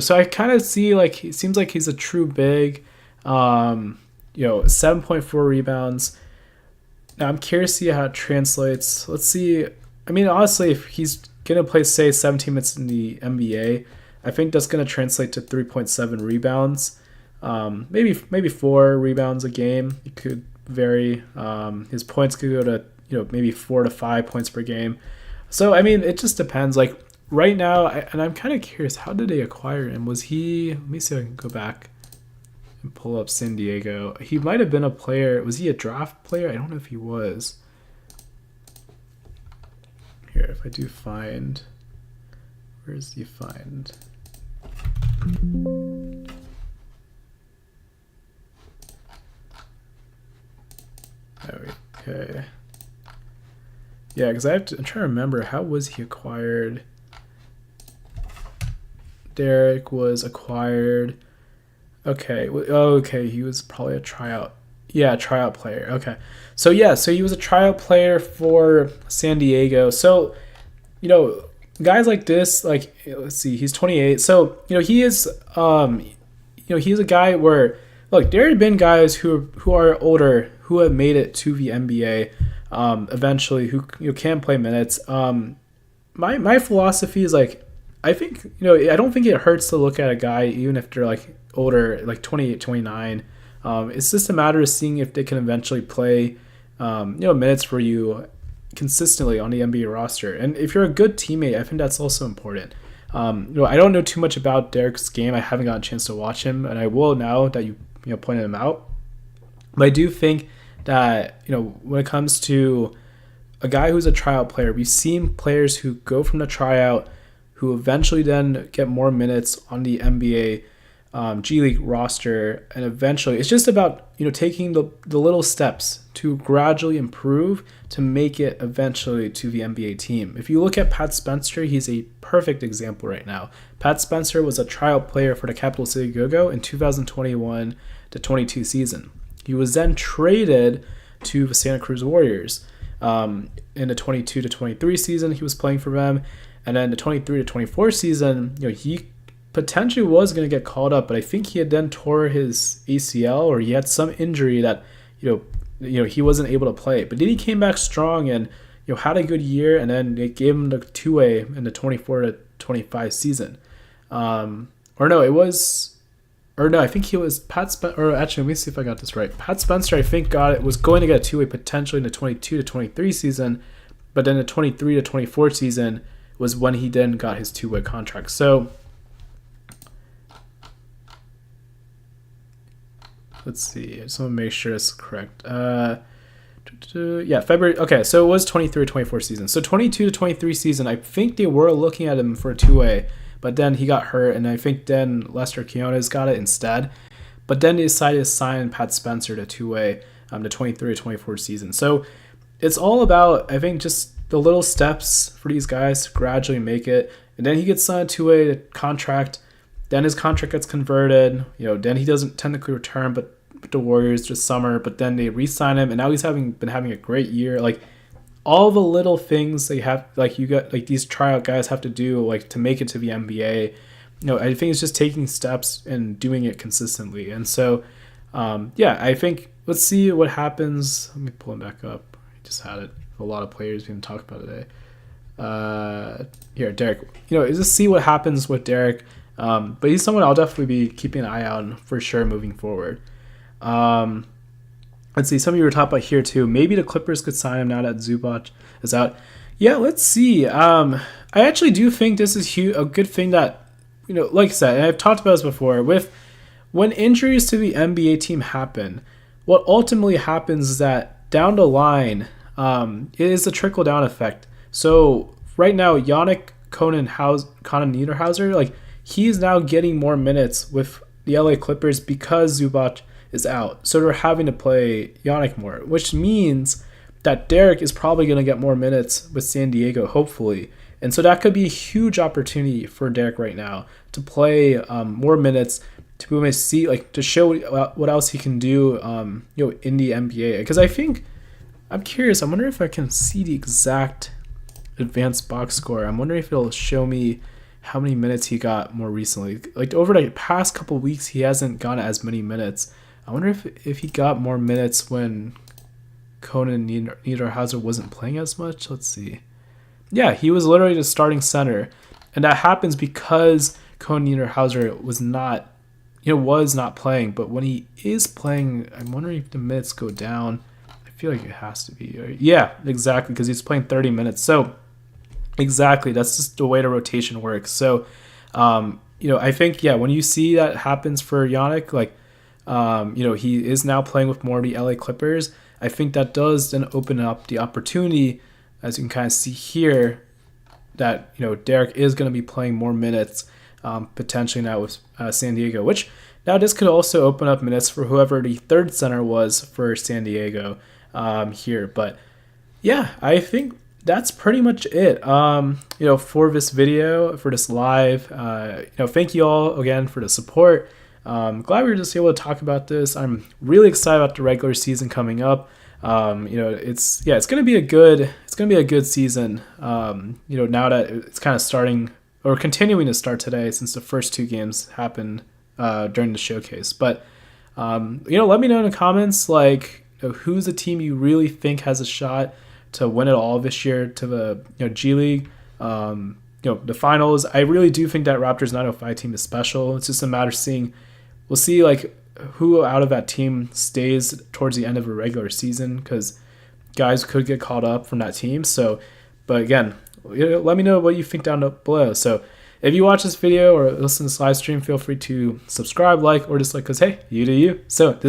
So I kind of see, like, it seems like he's a true big. 7.4 rebounds. Now I'm curious to see how it translates. Let's see. I mean, honestly, if he's gonna play, say, 17 minutes in the NBA, I think that's gonna translate to 3.7 rebounds. Maybe 4 rebounds a game. It could vary. His points could go to maybe 4 to 5 points per game. So I mean, it just depends. Like right now, and I'm kind of curious, how did they acquire him? Was he? Let me see if I can go back and pull up San Diego. He might have been a player. Was he a draft player? I don't know if he was. Here, if I do find, where's the find? Okay. Yeah, because I'm trying to remember, how was he acquired? Derek was acquired. Okay. Okay, he was probably a tryout. Yeah, tryout player. Okay. So he was a tryout player for San Diego. So, guys like this, like let's see, he's 28, so he is he's a guy where look, there have been guys who are older who have made it to the NBA eventually who can play minutes. My philosophy is like I think I don't think it hurts to look at a guy even if they're like older, like 28, 29. It's just a matter of seeing if they can eventually play minutes for you consistently on the NBA roster. And if you're a good teammate, I think that's also important. I don't know too much about Derek's game. I haven't gotten a chance to watch him, and I will now that you pointed him out. But I do think that when it comes to a guy who's a tryout player, we've seen players who go from the tryout who eventually then get more minutes on the NBA G League roster, and eventually it's just about taking the little steps to gradually improve to make it eventually to the NBA team. If you look at Pat Spencer, he's a perfect example right now. Pat Spencer was a tryout player for the Capital City Go-Go in 2021 to 22 season. He was then traded to the Santa Cruz Warriors in the 22 to 23 season. He was playing for them, and then the 23 to 24 season, he potentially was going to get called up, but I think he had then tore his ACL or he had some injury that he wasn't able to play. But then he came back strong and had a good year, and then they gave him the two-way in the 24 to 25 season. I think he was Pat Spencer. Or actually, let me see if I got this right. Pat Spencer, I think, was going to get a two-way potentially in the 22 to 23 season, but then the 23 to 24 season was when he then got his two-way contract. So let's see. I just want to make sure it's correct. February. Okay, so it was 23 or 24 season. So 22 to 23 season, I think they were looking at him for a two-way, but then he got hurt, and I think then Lester Quinones got it instead. But then they decided to sign Pat Spencer to two-way the 23 or 24 season. So it's all about, I think, just the little steps for these guys to gradually make it. And then he gets signed a two-way contract. Then his contract gets converted. Then he doesn't technically return, but the Warriors this summer. But then they re-sign him, and now he's been having a great year. Like all the little things they have, like these tryout guys have to do, like to make it to the NBA. I think it's just taking steps and doing it consistently. And so, I think let's see what happens. Let me pull him back up. I just had it. A lot of players we didn't talk about today. Here, Derek. Just see what happens with Derek. But he's someone I'll definitely be keeping an eye on for sure moving forward. Let's see. Some of you were talking about here too. Maybe the Clippers could sign him now that Zubac is out. Yeah, let's see. I actually do think this is a good thing that, like I said, and I've talked about this before, when injuries to the NBA team happen, what ultimately happens is that down the line, it is a trickle-down effect. So right now, Yannick Niederhauser, like he's now getting more minutes with the LA Clippers because Zubac is out. So they're having to play Yannick more, which means that Derek is probably going to get more minutes with San Diego, hopefully. And so that could be a huge opportunity for Derek right now to play more minutes, to be able to see, like, to show what else he can do, in the NBA. Because I'm curious. I wonder if I can see the exact advanced box score. I'm wondering if it'll show me how many minutes he got more recently. Like over the past couple of weeks, he hasn't gotten as many minutes. I wonder if he got more minutes when Conan Niederhauser wasn't playing as much. Let's see. Yeah, he was literally the starting center, and that happens because Conan Niederhauser was not playing. But when he is playing, I'm wondering if the minutes go down. I feel like it has to be. Yeah, exactly, because he's playing 30 minutes. So exactly, that's just the way the rotation works. So, I think when you see that happens for Yannick, like, he is now playing with more of the LA Clippers. I think that does then open up the opportunity, as you can kind of see here, that Derek is going to be playing more minutes potentially now with San Diego, which now this could also open up minutes for whoever the third center was for San Diego here. But yeah, I think that's pretty much it for this video, for this live. Thank you all again for the support. Glad we were just able to talk about this. I'm really excited about the regular season coming up. It's gonna be a good season. Now that it's kind of starting or continuing to start today, since the first two games happened during the showcase. But let me know in the comments, like, who's a team you really think has a shot to win it all this year, to the G League, the finals. I really do think that Raptors 905 team is special. It's just a matter of seeing. We'll see like who out of that team stays towards the end of a regular season, because guys could get called up from that team. So, but again, let me know what you think down below. So if you watch this video or listen to this live stream, feel free to subscribe, like, or dislike, because hey, you do you. So